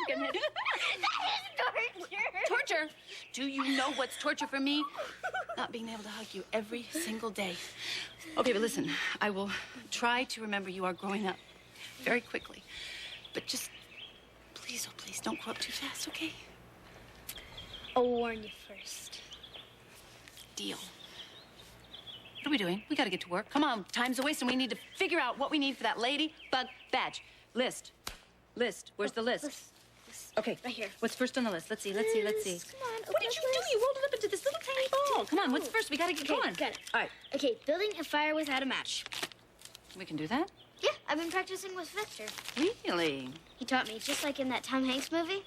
[SPEAKER 1] Pumpkinhead.
[SPEAKER 19] That is torture.
[SPEAKER 1] Torture? Do you know what's torture for me? Not being able to hug you every single day. Okay, but listen, I will try to remember you are growing up very quickly. But just, please, oh please, don't grow up too fast, okay?
[SPEAKER 19] I'll warn you first.
[SPEAKER 1] Deal. What are we doing? We gotta get to work. Come on, time's a waste, and we need to figure out what we need for that ladybug badge. List. Where's the list? Okay.
[SPEAKER 19] Right here.
[SPEAKER 1] What's first on the list? Let's see. Come on. What did you do? You rolled it up into this little tiny ball. Come on, what's first? We gotta get going.
[SPEAKER 19] Got it.
[SPEAKER 1] All right.
[SPEAKER 19] Okay, building a fire without a match.
[SPEAKER 1] We can do that?
[SPEAKER 19] Yeah, I've been practicing with Victor.
[SPEAKER 1] Really?
[SPEAKER 19] He taught me, just like in that Tom Hanks movie.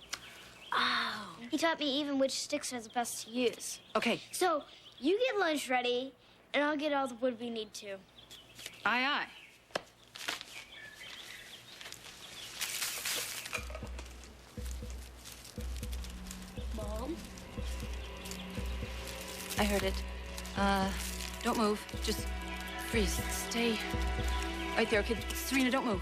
[SPEAKER 1] Oh.
[SPEAKER 19] He taught me even which sticks are the best to use.
[SPEAKER 1] Okay.
[SPEAKER 19] So, you get lunch ready, and I'll get all the wood we need to.
[SPEAKER 1] Aye, aye.
[SPEAKER 19] Mom?
[SPEAKER 1] I heard it. Don't move. Just freeze. Stay right there, okay? Serena, don't move.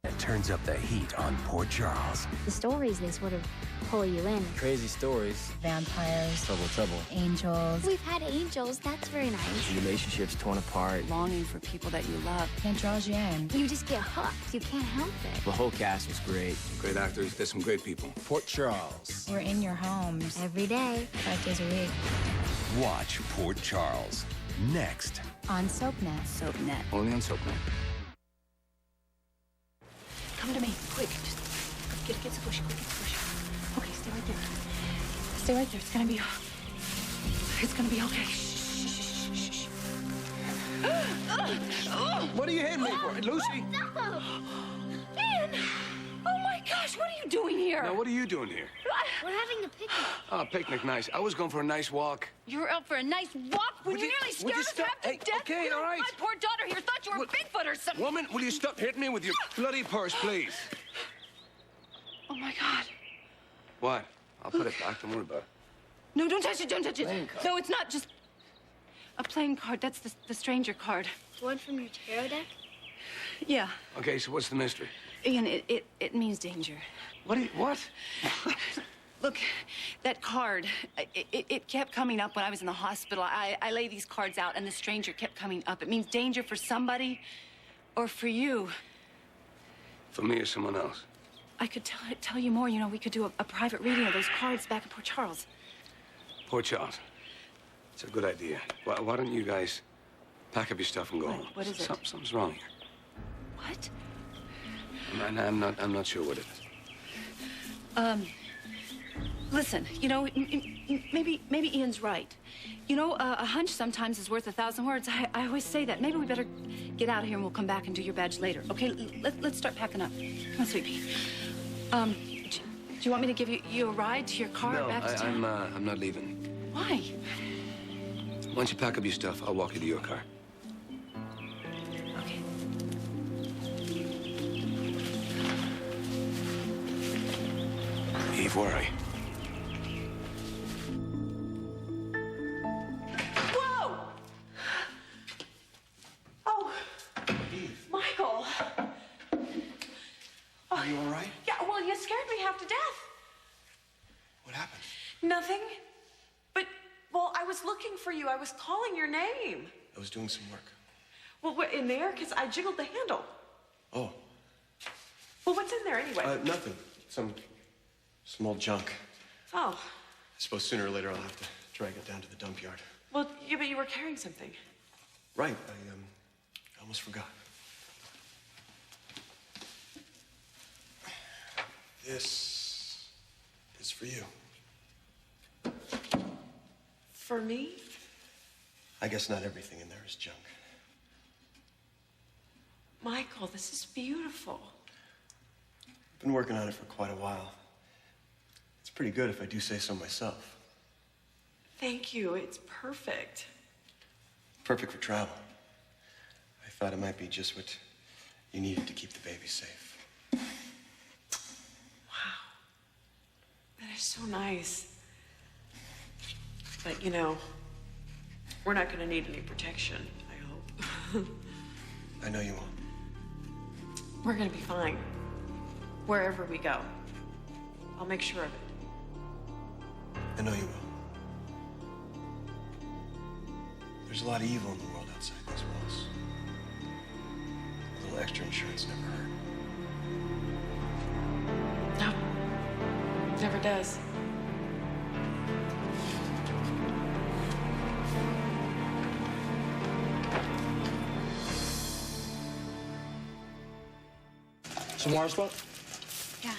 [SPEAKER 20] It turns up the heat on Port Charles.
[SPEAKER 10] The stories, they sort of pull you in.
[SPEAKER 6] Crazy stories.
[SPEAKER 10] Vampires,
[SPEAKER 6] Trouble.
[SPEAKER 10] angels. We've had angels. That's very nice.
[SPEAKER 6] Relationships torn apart.
[SPEAKER 1] Longing for people that you love.
[SPEAKER 10] It draws you in. You just get hooked. You can't help it.
[SPEAKER 6] The whole cast was great.
[SPEAKER 4] Great actors. There's some great people.
[SPEAKER 6] Port Charles.
[SPEAKER 10] We're in your homes every day, 5 days a week.
[SPEAKER 20] Watch Port Charles next
[SPEAKER 10] On SoapNet.
[SPEAKER 1] SoapNet.
[SPEAKER 2] Only on SoapNet.
[SPEAKER 1] Come to me, quick. Just get the bush, quick, get the bush. Okay, stay right there. Stay right there. It's gonna be okay. Shh.
[SPEAKER 4] What are you hitting me for, Lucy?
[SPEAKER 1] Man! Oh my gosh, what are you doing here?
[SPEAKER 4] Now, what are you doing here?
[SPEAKER 19] We're having a picnic.
[SPEAKER 4] Oh, picnic, nice. I was going for a nice walk.
[SPEAKER 1] You were out for a nice walk when you nearly scared us half to death.
[SPEAKER 4] Okay, all right.
[SPEAKER 1] My poor daughter here thought you were Bigfoot or something.
[SPEAKER 4] Woman, will you stop hitting me with your bloody purse, please?
[SPEAKER 1] Oh my God.
[SPEAKER 4] What? I'll put it back. Don't worry about it.
[SPEAKER 1] No, don't touch it.
[SPEAKER 4] Playing card.
[SPEAKER 1] No, it's not just a playing card. That's the stranger card.
[SPEAKER 19] One from your tarot deck?
[SPEAKER 1] Yeah.
[SPEAKER 4] Okay, so what's the mystery?
[SPEAKER 1] Ian, it means danger.
[SPEAKER 4] What?
[SPEAKER 1] Look, that card, it kept coming up when I was in the hospital. I lay these cards out, and the stranger kept coming up. It means danger for somebody or for you.
[SPEAKER 4] For me or someone else?
[SPEAKER 1] I could tell you more. You know, we could do a private reading of those cards back in Port Charles.
[SPEAKER 4] Port Charles. It's a good idea. Why don't you guys pack up your stuff and go home?
[SPEAKER 1] What is it?
[SPEAKER 4] Something's wrong here.
[SPEAKER 1] What?
[SPEAKER 4] I'm not sure what it is.
[SPEAKER 1] Listen, you know, maybe Ian's right. You know, a hunch sometimes is worth 1,000 words. I always say that. Maybe we better get out of here and we'll come back and do your badge later. Okay, let's start packing up. Come on, sweet pea. Do you want me to give you a ride to your car back to town?
[SPEAKER 4] I'm not leaving.
[SPEAKER 1] Why?
[SPEAKER 4] Once you pack up your stuff, I'll walk you to your car.
[SPEAKER 1] Okay.
[SPEAKER 4] Eve, where are you?
[SPEAKER 8] Whoa! Oh, Michael.
[SPEAKER 11] Are you all right?
[SPEAKER 8] Yeah, well, you scared me half to death.
[SPEAKER 11] What happened?
[SPEAKER 8] Nothing. But, well, I was looking for you. I was calling your name.
[SPEAKER 11] I was doing some work.
[SPEAKER 8] Well, what, in there? Because I jiggled the handle.
[SPEAKER 11] Oh.
[SPEAKER 8] Well, what's in there anyway?
[SPEAKER 11] Nothing. Some old junk.
[SPEAKER 8] Oh.
[SPEAKER 11] I suppose sooner or later I'll have to drag it down to the dump yard.
[SPEAKER 8] Well, yeah, but you were carrying something.
[SPEAKER 11] Right. I almost forgot. This is for you.
[SPEAKER 8] For me?
[SPEAKER 11] I guess not everything in there is junk.
[SPEAKER 8] Michael, this is beautiful.
[SPEAKER 11] Been working on it for quite a while. It's pretty good if I do say so myself.
[SPEAKER 8] Thank you. It's perfect.
[SPEAKER 11] Perfect for travel. I thought it might be just what you needed to keep the baby safe.
[SPEAKER 8] That is so nice. But, you know, we're not going to need any protection, I hope.
[SPEAKER 11] I know you won't.
[SPEAKER 8] We're going to be fine. Wherever we go. I'll make sure of it.
[SPEAKER 11] I know you will. There's a lot of evil in the world outside these walls. A little extra insurance never hurt.
[SPEAKER 8] No. Never does.
[SPEAKER 6] Some more spot?
[SPEAKER 10] Yeah.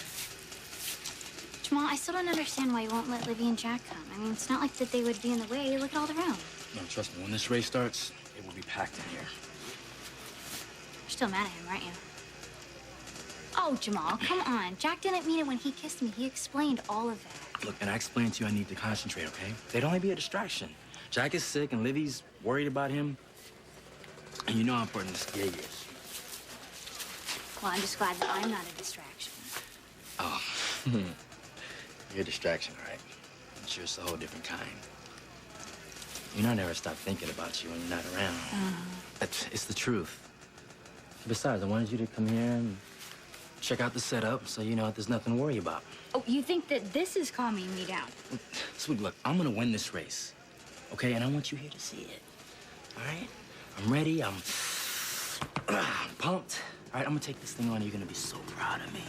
[SPEAKER 10] Jamal, I still don't understand why you won't let Livy and Jack come. I mean, it's not like that they would be in the way. Look at all the room.
[SPEAKER 6] No, trust me, when this race starts, it will be packed in here.
[SPEAKER 10] You're still mad at him, aren't you? Oh, Jamal, come on. Jack didn't mean it when he kissed me. He explained all of that.
[SPEAKER 6] Look, and I explained to you I need to concentrate, okay? They'd only be a distraction. Jack is sick and Livy's worried about him. And you know how important this gig is.
[SPEAKER 10] Well, I'm just glad that I'm not a distraction.
[SPEAKER 6] Oh, you're a distraction, all right? But you're just a whole different kind. You know, I never stop thinking about you when you're not around. It's the truth. Besides, I wanted you to come here and check out the setup so you know there's nothing to worry about.
[SPEAKER 10] Oh, you think that this is calming me down?
[SPEAKER 6] Sweet, look, I'm gonna win this race, okay? And I want you here to see it, all right? I'm ready, I'm pumped. All right, I'm gonna take this thing on. You're gonna be so proud of me.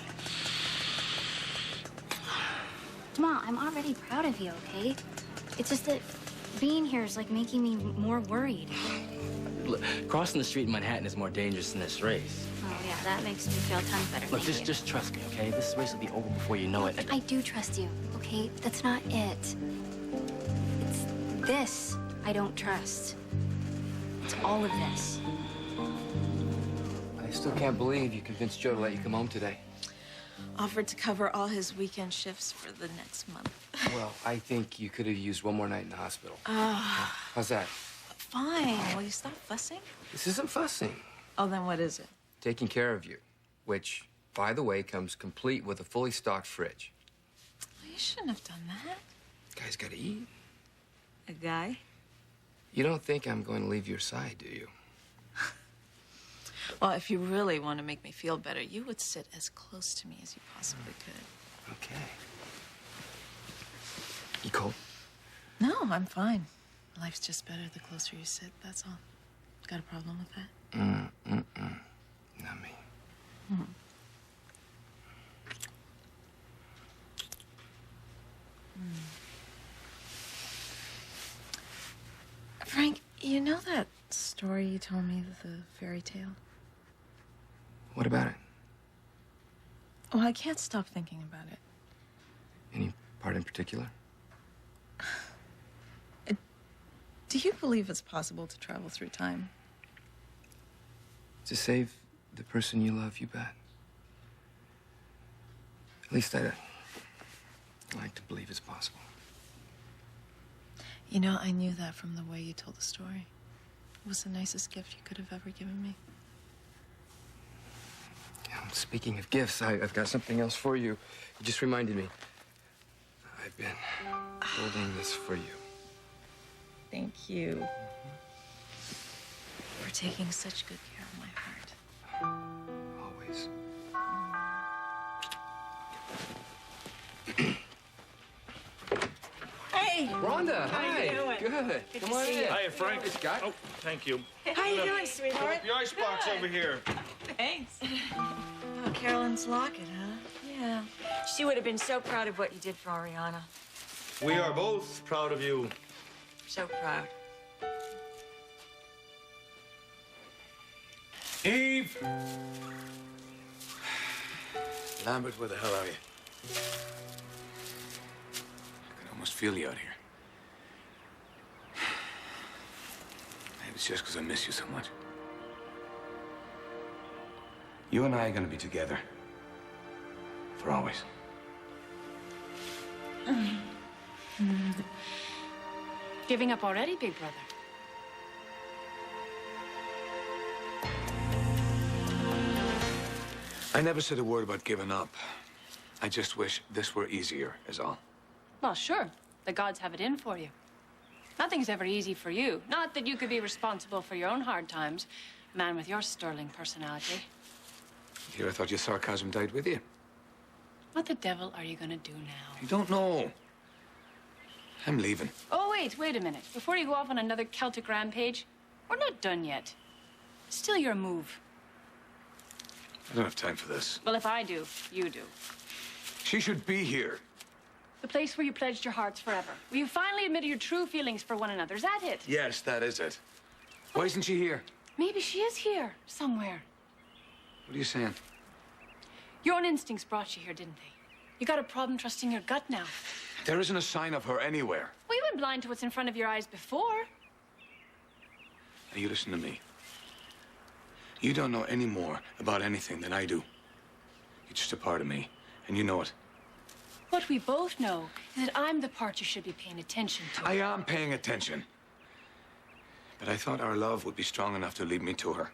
[SPEAKER 10] Jamal, I'm already proud of you, okay? It's just that being here is like making me more worried.
[SPEAKER 6] Look, crossing the street in Manhattan is more dangerous than this race.
[SPEAKER 10] Oh, yeah, that makes me feel tons better.
[SPEAKER 6] Look,
[SPEAKER 10] Thank you.
[SPEAKER 6] just trust me, okay? This race will be over before you know it.
[SPEAKER 10] I do trust you, okay? That's not it. It's this I don't trust. It's all of this.
[SPEAKER 2] I still can't believe you convinced Joe to let you come home today.
[SPEAKER 3] Offered to cover all his weekend shifts for the next month.
[SPEAKER 2] Well, I think you could have used one more night in the hospital. How's that?
[SPEAKER 3] Fine. Will you stop fussing?
[SPEAKER 2] This isn't fussing.
[SPEAKER 3] Oh, then what is it?
[SPEAKER 2] Taking care of you, which, by the way, comes complete with a fully stocked fridge.
[SPEAKER 3] Well, you shouldn't have done that.
[SPEAKER 2] Guy's gotta eat.
[SPEAKER 3] A guy?
[SPEAKER 2] You don't think I'm going to leave your side, do you?
[SPEAKER 3] Well, if you really want to make me feel better, you would sit as close to me as you possibly could.
[SPEAKER 2] Okay. You cold?
[SPEAKER 3] No, I'm fine. Life's just better the closer you sit, that's all. Got a problem with that?
[SPEAKER 2] Not me.
[SPEAKER 3] Frank, you know that story you told me, the fairy tale?
[SPEAKER 2] What about it?
[SPEAKER 3] Well, I can't stop thinking about it.
[SPEAKER 2] Any part in particular?
[SPEAKER 21] Do you believe it's possible to travel through time?
[SPEAKER 2] To save the person you love, you bet. At least I like to believe it's possible.
[SPEAKER 21] You know, I knew that from the way you told the story. It was the nicest gift you could have ever given me.
[SPEAKER 2] Speaking of gifts, I've got something else for you. You just reminded me. I've been holding this for you.
[SPEAKER 21] Thank you. For taking such good care of my heart.
[SPEAKER 2] Always.
[SPEAKER 22] Hey!
[SPEAKER 2] Rhonda,
[SPEAKER 22] How
[SPEAKER 2] hi.
[SPEAKER 22] you doing?
[SPEAKER 2] Good.
[SPEAKER 22] Good
[SPEAKER 2] Come
[SPEAKER 22] to
[SPEAKER 2] on
[SPEAKER 22] see
[SPEAKER 2] in.
[SPEAKER 22] you.
[SPEAKER 13] Hiya, Frank.
[SPEAKER 2] Scott.
[SPEAKER 13] Oh, thank you.
[SPEAKER 22] How you doing, sweetheart?
[SPEAKER 13] Fill up your icebox over here.
[SPEAKER 22] Thanks. Oh, Carolyn's locket, huh? Yeah. She would have been so proud of what you did for Ariana.
[SPEAKER 13] We are both proud of you.
[SPEAKER 22] So proud.
[SPEAKER 4] Eve! Lambert, where the hell are you? I can almost feel you out here. Maybe it's just because I miss you so much. You and I are going to be together. For always.
[SPEAKER 1] Giving up already, big brother?
[SPEAKER 4] I never said a word about giving up. I just wish this were easier, is all.
[SPEAKER 1] Well, sure. The gods have it in for you. Nothing's ever easy for you. Not that you could be responsible for your own hard times. Man with your sterling personality.
[SPEAKER 4] Here, I thought your sarcasm died with you.
[SPEAKER 1] What the devil are you gonna do now?
[SPEAKER 4] I don't know. I'm leaving.
[SPEAKER 1] Oh, wait a minute. Before you go off on another Celtic rampage, we're not done yet. Still your move.
[SPEAKER 4] I don't have time for this.
[SPEAKER 1] Well, if I do, you do.
[SPEAKER 4] She should be here.
[SPEAKER 1] The place where you pledged your hearts forever. Where you finally admitted your true feelings for one another. Is that it?
[SPEAKER 4] Yes, that is it. Why isn't she here?
[SPEAKER 1] Maybe she is here, somewhere.
[SPEAKER 4] What are you saying?
[SPEAKER 1] Your own instincts brought you here, didn't they? You got a problem trusting your gut now.
[SPEAKER 4] There isn't a sign of her anywhere.
[SPEAKER 1] Well, you've been blind to what's in front of your eyes before.
[SPEAKER 4] Now, you listen to me. You don't know any more about anything than I do. You're just a part of me, and you know it.
[SPEAKER 1] What we both know is that I'm the part you should be paying attention to.
[SPEAKER 4] I am paying attention. But I thought our love would be strong enough to lead me to her.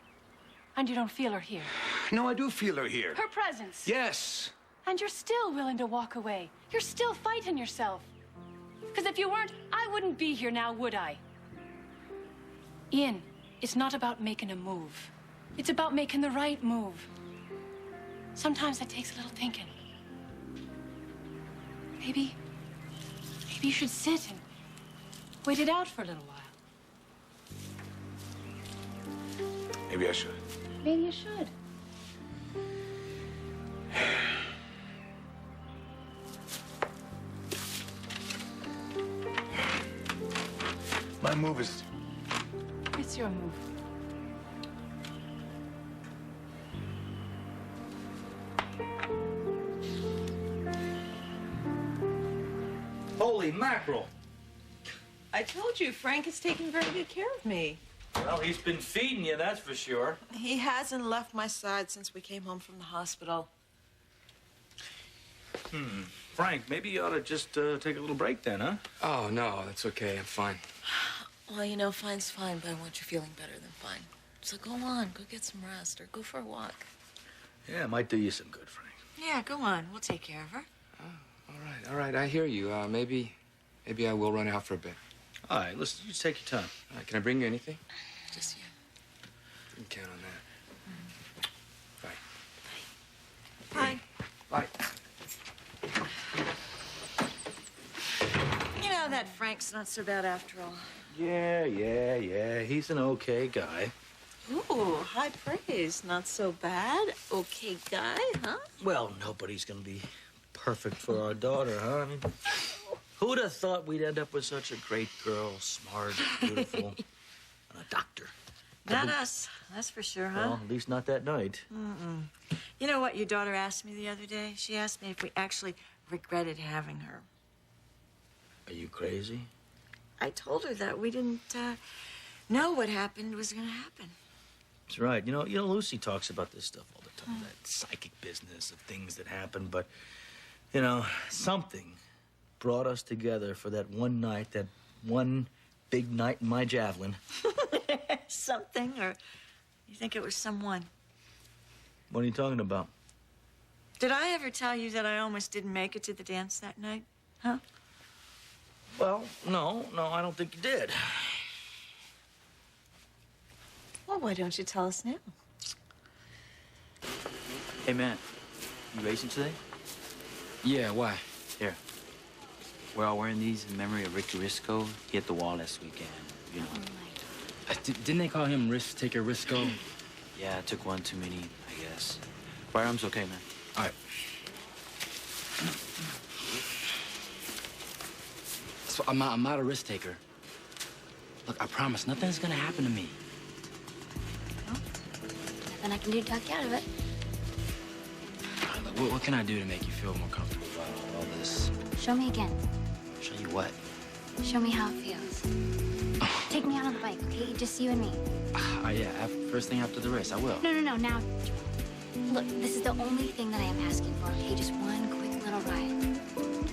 [SPEAKER 1] And you don't feel her here.
[SPEAKER 4] No, I do feel her here.
[SPEAKER 1] Her presence.
[SPEAKER 4] Yes.
[SPEAKER 1] And you're still willing to walk away. You're still fighting yourself. Because if you weren't, I wouldn't be here now, would I? Ian, it's not about making a move. It's about making the right move. Sometimes that takes a little thinking. Maybe you should sit and wait it out for a little while.
[SPEAKER 4] Maybe I should.
[SPEAKER 1] Maybe you should.
[SPEAKER 4] My move is...
[SPEAKER 1] It's your move.
[SPEAKER 13] Holy mackerel.
[SPEAKER 22] I told you, Frank is taking very good care of me.
[SPEAKER 13] Well, he's been feeding you, that's for sure.
[SPEAKER 22] He hasn't left my side since we came home from the hospital.
[SPEAKER 13] Frank, maybe you ought to just take a little break then, huh?
[SPEAKER 2] Oh, no, that's okay. I'm fine.
[SPEAKER 22] Well, you know, fine's fine, but I want you feeling better than fine. So go on, go get some rest, or go for a walk.
[SPEAKER 13] Yeah, it might do you some good, Frank.
[SPEAKER 22] Yeah, go on. We'll take care of her.
[SPEAKER 2] All right, I hear you. Maybe I will run out for a bit.
[SPEAKER 13] All right, listen, you just take your time.
[SPEAKER 2] All right, can I bring you anything?
[SPEAKER 22] Just you.
[SPEAKER 2] You can count on that.
[SPEAKER 22] Bye.
[SPEAKER 2] Bye.
[SPEAKER 22] You know, that Frank's not so bad after all.
[SPEAKER 13] Yeah. He's an okay guy.
[SPEAKER 22] Ooh, high praise. Not so bad. Okay guy, huh?
[SPEAKER 13] Well, nobody's gonna be perfect for our daughter, huh? I mean, who'd have thought we'd end up with such a great girl, smart, beautiful, and a doctor?
[SPEAKER 22] Not us, that's for sure, huh?
[SPEAKER 13] Well, at least not that night.
[SPEAKER 22] Mm-mm. You know what your daughter asked me the other day? She asked me if we actually regretted having her.
[SPEAKER 13] Are you crazy?
[SPEAKER 22] I told her that we didn't know what happened was going to happen.
[SPEAKER 13] That's right. You know, Lucy talks about this stuff all the time, that psychic business of things that happen. But, you know, something brought us together for that one night, that one big night in my javelin.
[SPEAKER 22] Something, or you think it was someone?
[SPEAKER 13] What are you talking about?
[SPEAKER 22] Did I ever tell you that I almost didn't make it to the dance that night? Huh?
[SPEAKER 13] Well, no, I don't think you did.
[SPEAKER 22] Well, why don't you tell us now?
[SPEAKER 5] Hey, man, you racing today?
[SPEAKER 6] Yeah, why?
[SPEAKER 5] Here. We're all wearing these in memory of Ricky Risco. He hit the wall last weekend, you know.
[SPEAKER 6] Didn't they call him Risk Taker Risco?
[SPEAKER 5] Yeah, I took one too many, I guess. Firearms okay, man?
[SPEAKER 6] All right. So I'm not a risk taker. Look, I promise, nothing's gonna happen to me.
[SPEAKER 10] Nothing I can do to talk you out of it.
[SPEAKER 6] Look, what can I do to make you feel more comfortable about all this?
[SPEAKER 10] Show me again.
[SPEAKER 6] Show you what?
[SPEAKER 10] Show me how it feels. Take me out on the bike, okay? Just you and me.
[SPEAKER 6] Yeah, first thing after the race, I will.
[SPEAKER 10] No. Now, look, this is the only thing that I am asking for, okay? Just one quick little ride.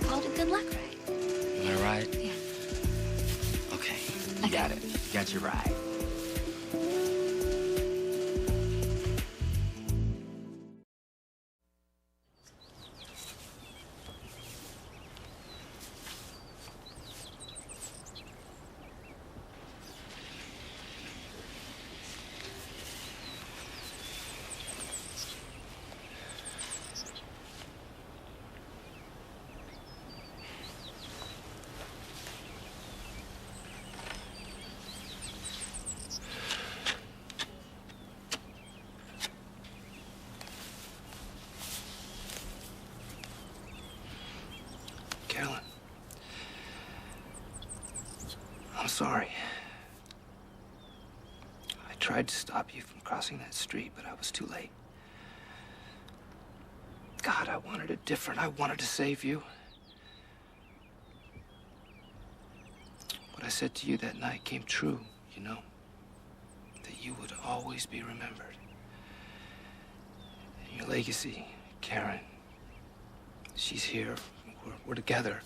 [SPEAKER 10] Call it a good luck ride.
[SPEAKER 6] You want a ride?
[SPEAKER 10] Yeah.
[SPEAKER 6] Okay, you got it. You got your ride. Carolyn, I'm sorry. I tried to stop you from crossing that street, but I was too late. God, I wanted it different. I wanted to save you. What I said to you that night came true, you know? That you would always be remembered. And your legacy, Karen, she's here. We're together.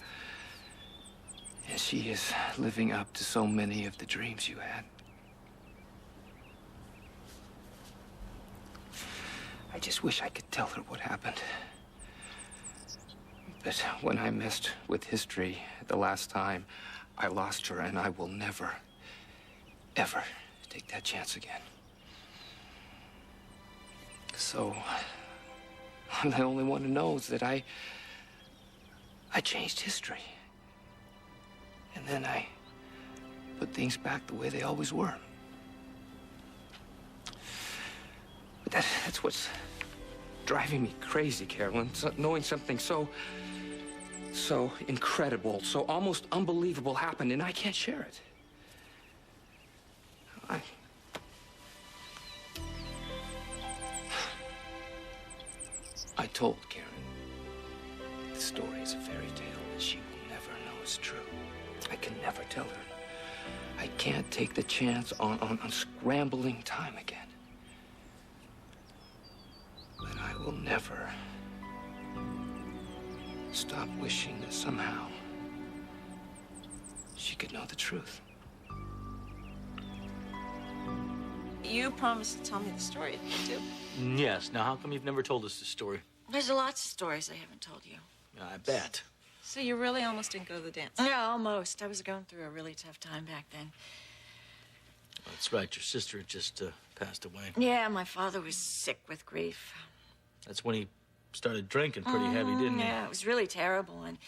[SPEAKER 6] And she is living up to so many of the dreams you had. I just wish I could tell her what happened. But when I messed with history the last time, I lost her, and I will never, ever take that chance again. So, I'm the only one who knows that I changed history. And then I put things back the way they always were. But that's what's driving me crazy, Carolyn. Knowing something so incredible, so almost unbelievable happened, and I can't share it. I told Karen the story is a fairy tale that she will never know is true. I can never tell her. I can't take the chance on scrambling time again. But I will never stop wishing that somehow she could know the truth.
[SPEAKER 22] You promised to tell me the story, too.
[SPEAKER 13] Yes. Now, how come you've never told us the story?
[SPEAKER 22] There's lots of stories I haven't told you.
[SPEAKER 13] I bet.
[SPEAKER 22] So you really almost didn't go to the dance? Yeah, almost. I was going through a really tough time back then.
[SPEAKER 13] That's right. Your sister had just passed away.
[SPEAKER 22] Yeah, my father was sick with grief.
[SPEAKER 13] That's when he started drinking pretty heavy, didn't he?
[SPEAKER 22] Yeah, it was really terrible. And,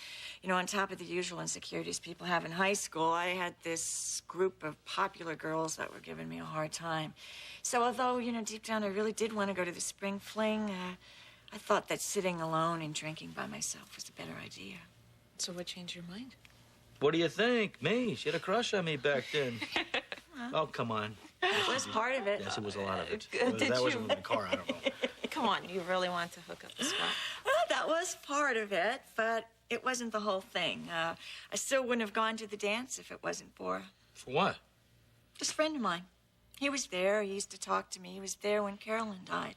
[SPEAKER 22] you know, on top of the usual insecurities people have in high school, I had this group of popular girls that were giving me a hard time. So although, you know, deep down I really did want to go to the spring fling, I thought that sitting alone and drinking by myself was a better idea.
[SPEAKER 8] So what changed your mind?
[SPEAKER 13] What do you think? Me? She had a crush on me back then. Oh, come on.
[SPEAKER 22] It was part of it.
[SPEAKER 13] Yes, it was a lot of it.
[SPEAKER 22] Did
[SPEAKER 13] that
[SPEAKER 22] you?
[SPEAKER 13] wasn't in the car, I don't know.
[SPEAKER 8] Come on, you really want to hook up the squad?
[SPEAKER 22] Well, that was part of it, but it wasn't the whole thing. I still wouldn't have gone to the dance if it wasn't for...
[SPEAKER 13] For what?
[SPEAKER 22] Just a friend of mine. He was there. He used to talk to me. He was there when Carolyn died.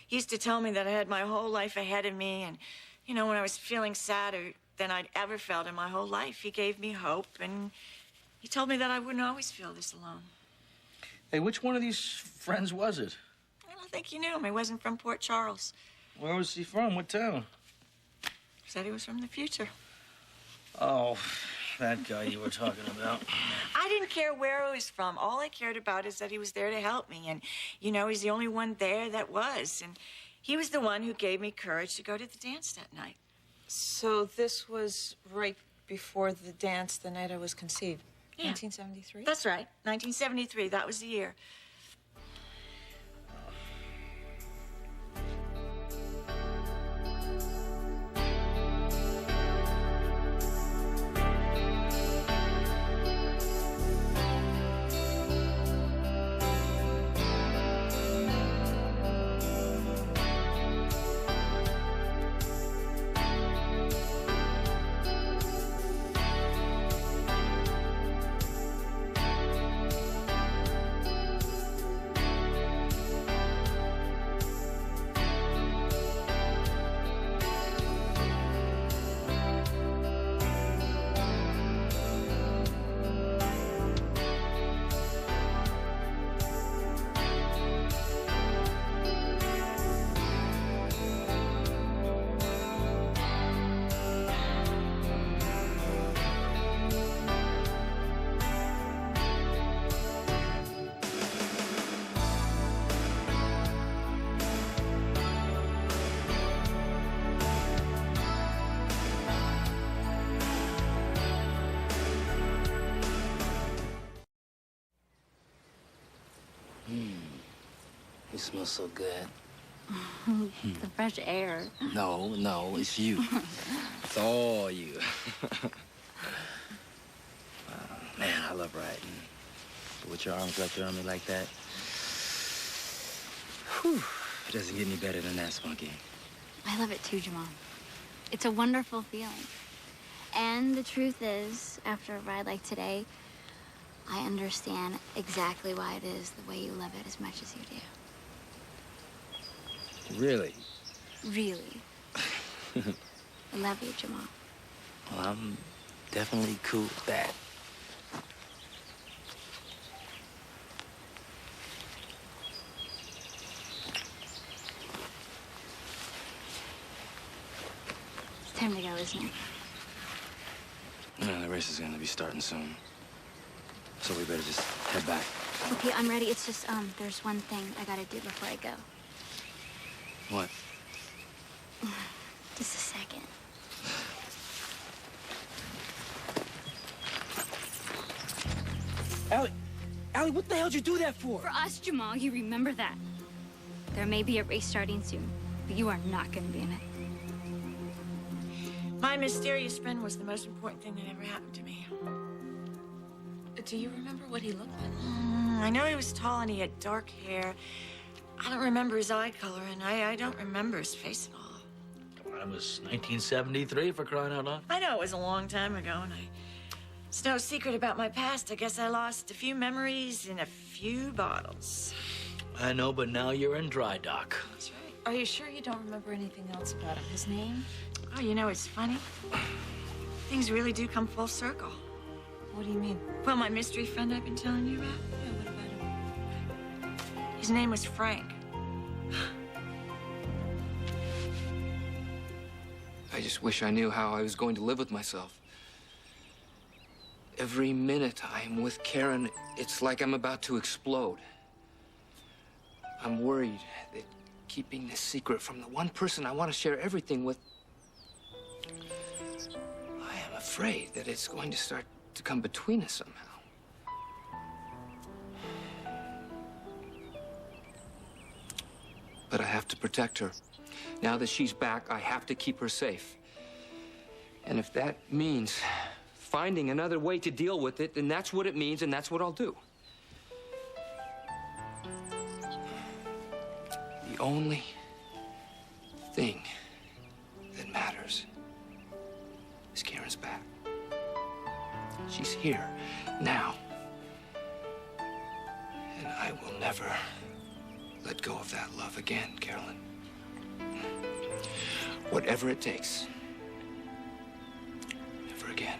[SPEAKER 22] He used to tell me that I had my whole life ahead of me. And, you know, when I was feeling sadder than I'd ever felt in my whole life, he gave me hope. And he told me that I wouldn't always feel this alone.
[SPEAKER 13] Hey, which one of these friends was it?
[SPEAKER 22] I don't think you knew him. He wasn't from Port Charles.
[SPEAKER 13] Where was he from? What town?
[SPEAKER 22] He said he was from the future.
[SPEAKER 13] Oh, that guy you were talking about.
[SPEAKER 22] I didn't care where he was from. All I cared about is that he was there to help me. And, you know, he's the only one there that was. And he was the one who gave me courage to go to the dance that night.
[SPEAKER 8] So this was right before the dance the night I was conceived?
[SPEAKER 22] Yeah.
[SPEAKER 8] 1973?
[SPEAKER 22] That's right. 1973. That was the year.
[SPEAKER 6] You smell so good.
[SPEAKER 10] The fresh air.
[SPEAKER 6] No, it's you. It's all you. Man, I love riding. With your arms wrapped around me like that. Whew. It doesn't get any better than that, Spunky.
[SPEAKER 10] I love it too, Jamal. It's a wonderful feeling. And the truth is, after a ride like today, I understand exactly why it is the way you love it as much as you do.
[SPEAKER 6] Really?
[SPEAKER 10] Really. I love you, Jamal.
[SPEAKER 6] Well, I'm definitely cool with that.
[SPEAKER 10] It's time to go, isn't it?
[SPEAKER 6] No, the race is gonna be starting soon. So we better just head back.
[SPEAKER 10] Okay, I'm ready. It's just, there's one thing I gotta do before I go.
[SPEAKER 6] What?
[SPEAKER 10] Just a second.
[SPEAKER 6] Allie, what the hell did you do that for?
[SPEAKER 10] For us, Jamal, you remember that. There may be a race starting soon, but you are not gonna be in it.
[SPEAKER 22] My mysterious friend was the most important thing that ever happened to me.
[SPEAKER 8] Do you remember what he looked like?
[SPEAKER 22] I know he was tall and he had dark hair. I don't remember his eye color, and I don't remember his face at all.
[SPEAKER 13] Come on, it was 1973 for crying out loud.
[SPEAKER 22] I know it was a long time ago, and it's no secret about my past. I guess I lost a few memories in a few bottles.
[SPEAKER 13] I know, but now you're in dry dock.
[SPEAKER 22] That's right.
[SPEAKER 8] Are you sure you don't remember anything else about him? His name?
[SPEAKER 22] Oh, you know, it's funny. Things really do come full circle.
[SPEAKER 8] What do you mean?
[SPEAKER 22] Well, my mystery friend I've been telling you about?
[SPEAKER 8] Yeah, what about him?
[SPEAKER 22] His name was Frank.
[SPEAKER 2] I just wish I knew how I was going to live with myself. Every minute I'm with Karen, it's like I'm about to explode. I'm worried that keeping this secret from the one person I want to share everything with, I am afraid that it's going to start to come between us somehow. But I have to protect her. Now that she's back, I have to keep her safe. And if that means finding another way to deal with it, then that's what it means, and that's what I'll do. The only thing that matters turns back. She's here, now. And I will never let go of that love again, Carolyn. Whatever it takes. Never again.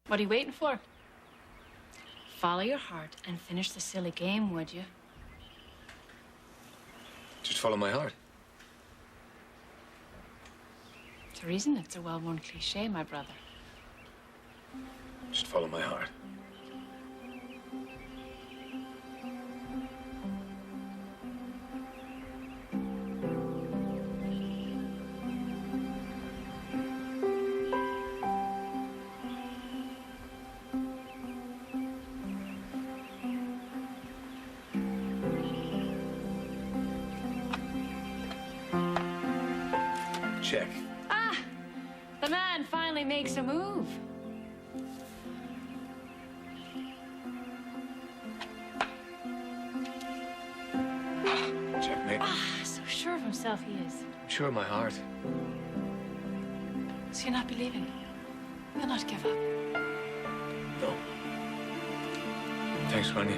[SPEAKER 7] What are you waiting for? Follow your heart and finish the silly game, would you?
[SPEAKER 4] Just follow my heart.
[SPEAKER 7] It's a reason it's a well-worn cliche, my brother.
[SPEAKER 4] Just follow my heart. Check.
[SPEAKER 7] Ah! The man finally makes a move.
[SPEAKER 4] Checkmate.
[SPEAKER 7] Ah, so sure of himself he is.
[SPEAKER 4] I'm sure of my heart.
[SPEAKER 7] So you're not believing? You'll not give up.
[SPEAKER 4] No. Thanks, Ronnie.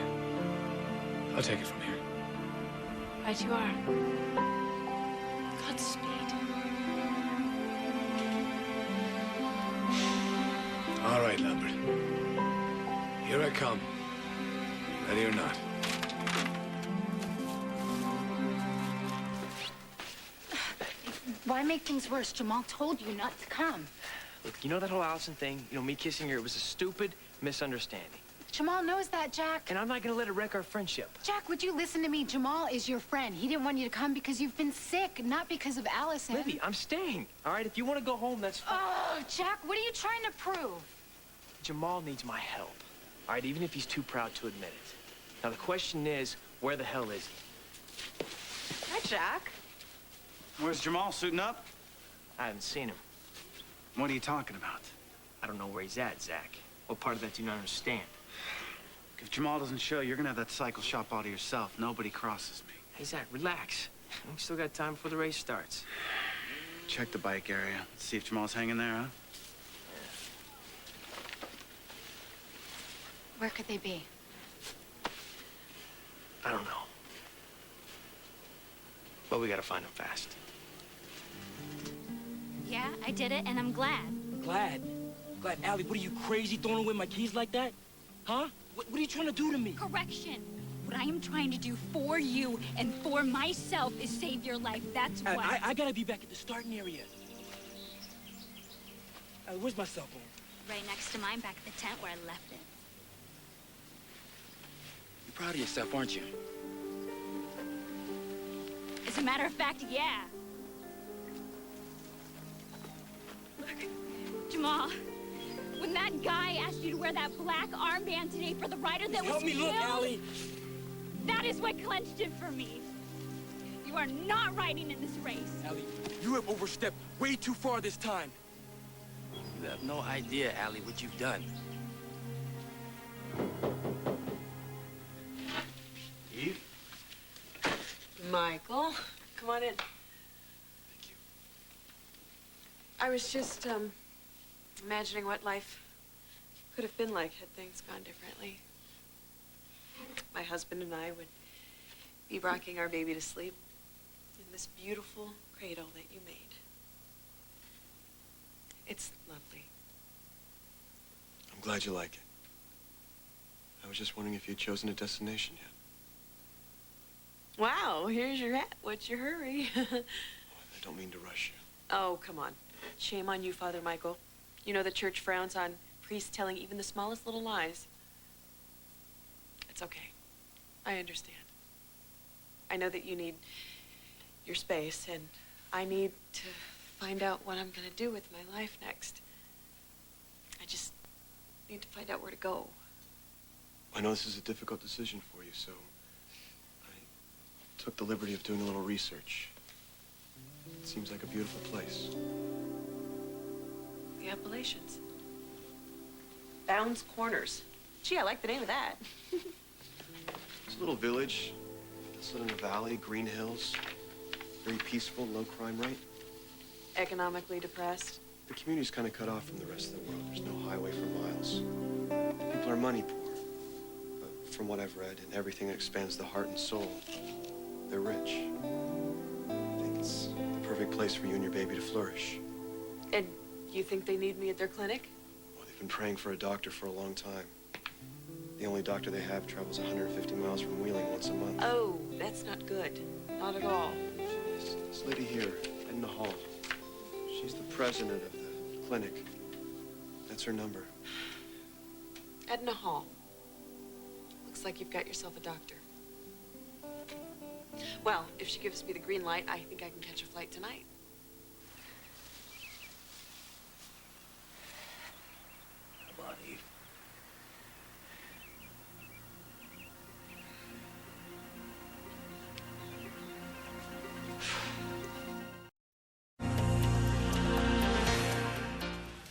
[SPEAKER 4] I'll take it from here.
[SPEAKER 7] Right you are. Godspeed.
[SPEAKER 4] All right, Lambert. Here I come. Ready or not.
[SPEAKER 9] Why make things worse? Jamal told you not to come.
[SPEAKER 12] Look, you know that whole Allison thing? You know, me kissing her, it was a stupid misunderstanding.
[SPEAKER 9] Jamal knows that, Jack.
[SPEAKER 12] And I'm not gonna let it wreck our friendship.
[SPEAKER 9] Jack, would you listen to me? Jamal is your friend. He didn't want you to come because you've been sick, not because of Allison.
[SPEAKER 12] Libby, I'm staying. All right, if you want to go home, that's fine.
[SPEAKER 9] Oh, Jack, what are you trying to prove?
[SPEAKER 12] Jamal needs my help. All right, even if he's too proud to admit it. Now, the question is, where the hell is he?
[SPEAKER 22] Hi, Jack.
[SPEAKER 5] Where's Jamal, suiting up?
[SPEAKER 12] I haven't seen him.
[SPEAKER 5] What are you talking about?
[SPEAKER 12] I don't know where he's at, Zach. What part of that do you not understand?
[SPEAKER 5] If Jamal doesn't show, you're gonna have that cycle shop all to yourself. Nobody crosses me.
[SPEAKER 12] Hey, Zach, relax. We still got time before the race starts.
[SPEAKER 5] Check the bike area. Let's see if Jamal's hanging there, huh?
[SPEAKER 9] Where could they be?
[SPEAKER 12] I don't know. But we gotta find him fast.
[SPEAKER 10] Yeah, I did it, and I'm glad.
[SPEAKER 6] Glad? Glad, Allie, what are you, crazy, throwing away my keys like that? Huh? What are you trying to do to me?
[SPEAKER 10] Correction. What I am trying to do for you and for myself is save your life. That's what.
[SPEAKER 6] I gotta be back at the starting area. Where's my cell phone?
[SPEAKER 10] Right next to mine, back at the tent where I left it.
[SPEAKER 6] You're proud of yourself, aren't you?
[SPEAKER 10] As a matter of fact, yeah. Look, Jamal, when that guy asked you to wear that black armband today for the rider that was
[SPEAKER 6] Help me
[SPEAKER 10] killed,
[SPEAKER 6] look, Allie.
[SPEAKER 10] that is what clenched it for me. You are not riding in this race.
[SPEAKER 6] Allie, you have overstepped way too far this time. You have no idea, Allie, what you've done.
[SPEAKER 5] Eve?
[SPEAKER 8] Michael, come on in.
[SPEAKER 5] Thank you.
[SPEAKER 8] I was just, imagining what life could have been like had things gone differently. My husband and I would be rocking our baby to sleep in this beautiful cradle that you made. It's lovely.
[SPEAKER 11] I'm glad you like it. I was just wondering if you'd chosen a destination yet.
[SPEAKER 8] Wow, here's your hat. What's your hurry?
[SPEAKER 11] I don't mean to rush you.
[SPEAKER 8] Oh, come on. Shame on you, Father Michael. You know the church frowns on priests telling even the smallest little lies. It's okay. I understand. I know that you need your space, and I need to find out what I'm gonna do with my life next. I just need to find out where to go.
[SPEAKER 11] I know this is a difficult decision for you, so I took the liberty of doing a little research. It seems like a beautiful place.
[SPEAKER 8] the Appalachians. Bounds Corners. Gee, I like the name of that.
[SPEAKER 11] It's a little village, nestled in a valley, green hills, very peaceful, low crime rate.
[SPEAKER 8] Economically depressed.
[SPEAKER 11] The community's kind of cut off from the rest of the world. There's no highway for miles. People are money poor. But from what I've read and everything that expands the heart and soul, they're rich. I think it's the perfect place for you and your baby to flourish.
[SPEAKER 8] And you think they need me at their clinic?
[SPEAKER 11] Well, they've been praying for a doctor for a long time. The only doctor they have travels 150 miles from Wheeling once a month.
[SPEAKER 8] Oh, that's not good. Not at all.
[SPEAKER 11] This lady here, Edna Hall, she's the president of the clinic. That's her number.
[SPEAKER 8] Edna Hall. Looks like you've got yourself a doctor. Well, if she gives me the green light, I think I can catch a flight tonight.
[SPEAKER 4] Come on, Eve.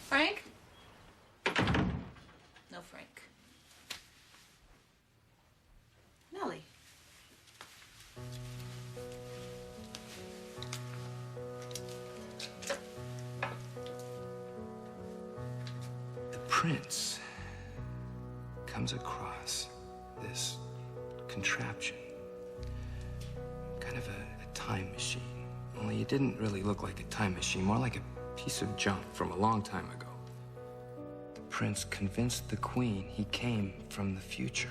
[SPEAKER 3] Frank? No, Frank. Nellie.
[SPEAKER 2] The prince comes across this contraption, kind of a time machine. Only it didn't really look like a time machine, more like a piece of junk from a long time ago. The prince convinced the queen he came from the future.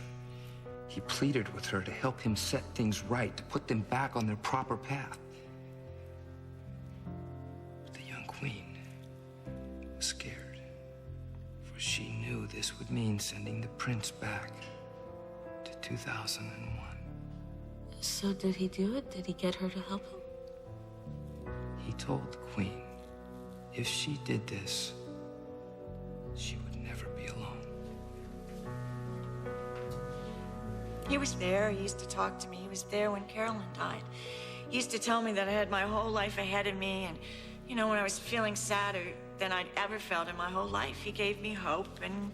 [SPEAKER 2] He pleaded with her to help him set things right, to put them back on their proper path. But the young queen was scared, for she knew this would mean sending the prince back to 2001.
[SPEAKER 3] So did he do it? Did he get her to help him?
[SPEAKER 2] He told the queen if she did this, she would never be alone.
[SPEAKER 22] He was there. He used to talk to me. He was there when Carolyn died. He used to tell me that I had my whole life ahead of me, and, you know, when I was feeling sadder than I'd ever felt in my whole life, he gave me hope, and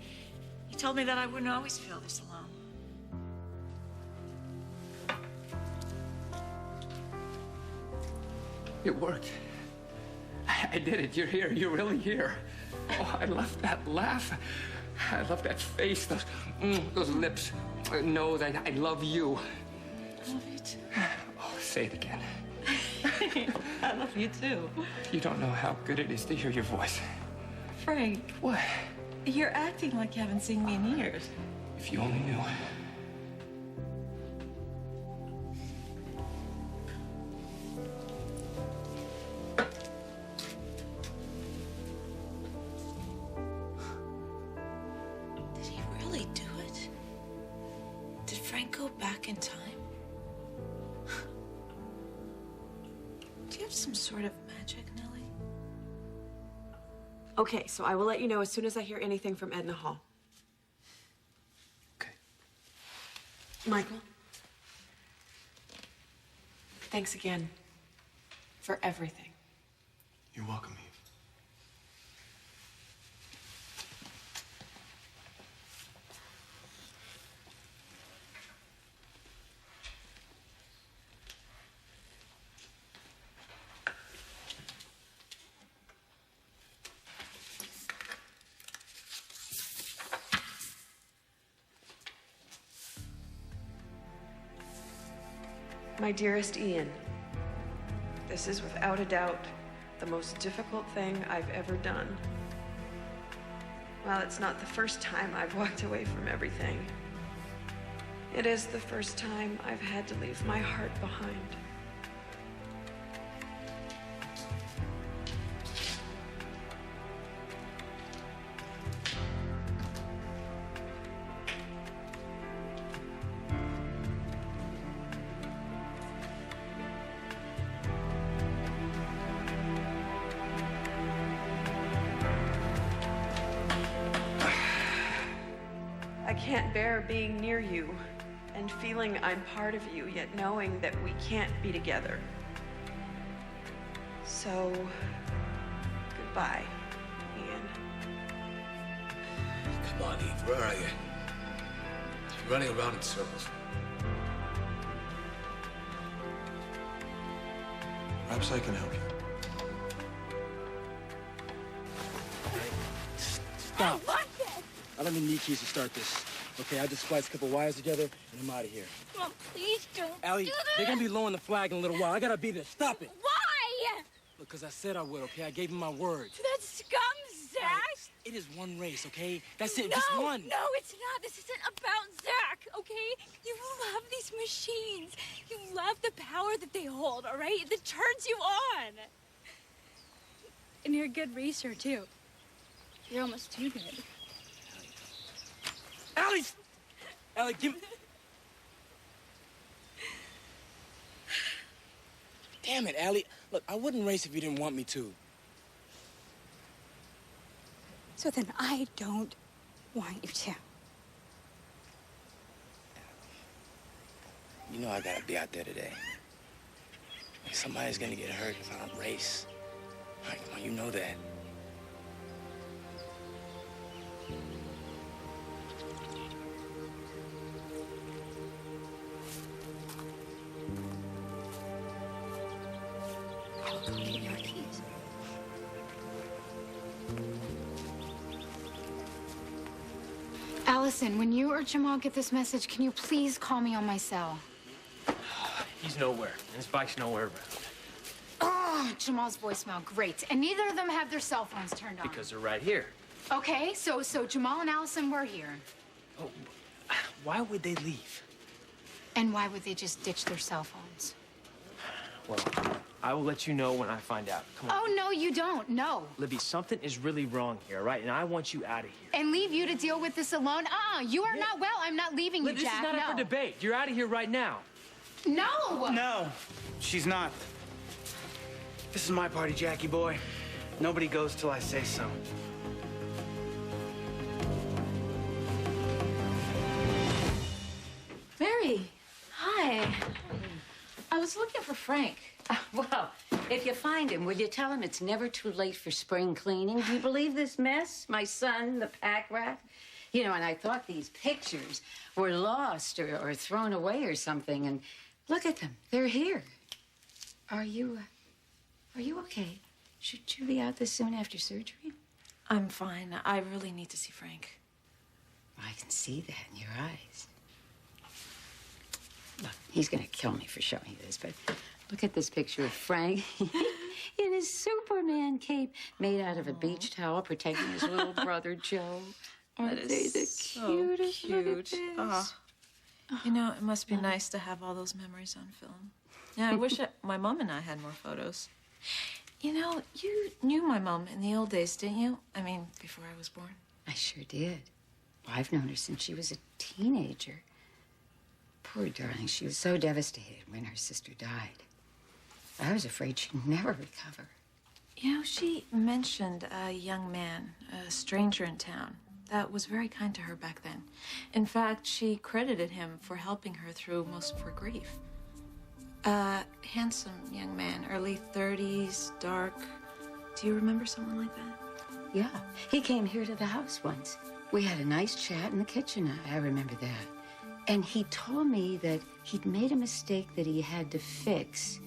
[SPEAKER 22] he told me that I wouldn't always feel this alone.
[SPEAKER 2] It worked. I did it. You're here. You're really here. Oh, I love that laugh. I love that face, those lips, nose. I love you.
[SPEAKER 3] I love you too.
[SPEAKER 2] Oh, say it again.
[SPEAKER 3] I love you too.
[SPEAKER 2] You don't know how good it is to hear your voice.
[SPEAKER 3] Frank.
[SPEAKER 2] What?
[SPEAKER 3] You're acting like you haven't seen me in years.
[SPEAKER 2] If you only knew.
[SPEAKER 3] Did he really do it? Did Frank go back in time? Do you have some sort of magic, Nellie?
[SPEAKER 8] Okay, so I will let you know as soon as I hear anything from Edna Hall.
[SPEAKER 2] Okay.
[SPEAKER 8] Michael, thanks again for everything.
[SPEAKER 11] You're welcome, Eve.
[SPEAKER 8] My dearest Ian, this is without a doubt the most difficult thing I've ever done. While it's not the first time I've walked away from everything, it is the first time I've had to leave my heart behind. I can't bear being near you and feeling I'm part of you, yet knowing that we can't be together. So, goodbye, Ian.
[SPEAKER 4] Come on, Eve, where are you? You're running around in circles.
[SPEAKER 11] Perhaps I can help you.
[SPEAKER 6] Stop. I don't even need keys to start this. Okay, I just spliced a couple wires together, and I'm out of here.
[SPEAKER 10] Mom, please don't
[SPEAKER 6] Allie,
[SPEAKER 10] do
[SPEAKER 6] they're
[SPEAKER 10] that.
[SPEAKER 6] gonna be lowering the flag in a little while. I gotta be there. Stop it.
[SPEAKER 10] Why?
[SPEAKER 6] Look, because I said I would, okay? I gave him my word.
[SPEAKER 10] That scum, Zach.
[SPEAKER 6] Allie, it is one race, okay? That's it, just one.
[SPEAKER 10] No, it's not. This isn't about Zach, okay? You love these machines. You love the power that they hold, all right? That turns you on. And you're a good racer, too. You're almost too good.
[SPEAKER 6] Allie, give me... Damn it, Allie. Look, I wouldn't race if you didn't want me to.
[SPEAKER 10] So then I don't want you to.
[SPEAKER 6] You know I gotta be out there today. Like, somebody's gonna get hurt if I don't race. All right, come on, you know that.
[SPEAKER 1] Get your keys.
[SPEAKER 9] Allison, when you or Jamal get this message, can you please call me on my cell?
[SPEAKER 12] He's nowhere, and his bike's nowhere around.
[SPEAKER 9] Oh, Jamal's voicemail, great. And neither of them have their cell phones turned on.
[SPEAKER 12] Because they're right here.
[SPEAKER 9] Okay, so Jamal and Allison were here.
[SPEAKER 12] Oh, why would they leave?
[SPEAKER 9] And why would they just ditch their cell phones?
[SPEAKER 12] Well, I will let you know when I find out. Come on.
[SPEAKER 9] Oh, no, you don't. No.
[SPEAKER 12] Libby, something is really wrong here, all right? And I want you out of here.
[SPEAKER 9] And leave you to deal with this alone? You are not well. I'm not leaving you,
[SPEAKER 12] Libby,
[SPEAKER 9] Jack.
[SPEAKER 12] this is not up for debate. You're out of here right now.
[SPEAKER 9] No!
[SPEAKER 14] No, she's not. This is my party, Jackie boy. Nobody goes till I say so.
[SPEAKER 16] Mary, hi. I was looking for Frank.
[SPEAKER 23] Well, if you find him, will you tell him it's never too late for spring cleaning? Do you believe this mess? My son, the pack rat? You know, and I thought these pictures were lost or thrown away or something, and look at them. They're here. Are you okay? Should you be out this soon after surgery?
[SPEAKER 22] I'm fine. I really need to see Frank.
[SPEAKER 23] I can see that in your eyes. Look, he's gonna kill me for showing you this, but look at this picture of Frank in his Superman cape made out of a beach towel protecting his little brother, Joe. Aren't they the cutest? Look at this.
[SPEAKER 22] Oh. You know, it must be nice to have all those memories on film. Yeah, I wish my mom and I had more photos. You know, you knew my mom in the old days, didn't you? I mean, before I was born.
[SPEAKER 23] I sure did. Well, I've known her since she was a teenager. Poor darling, she was so devastated when her sister died. I was afraid she'd never recover.
[SPEAKER 22] You know, she mentioned a young man, a stranger in town, that was very kind to her back then. In fact, she credited him for helping her through most of her grief. A handsome young man, early 30s, dark. Do you remember someone like that?
[SPEAKER 23] Yeah, he came here to the house once. We had a nice chat in the kitchen. I remember that. And he told me that he'd made a mistake that he had to fix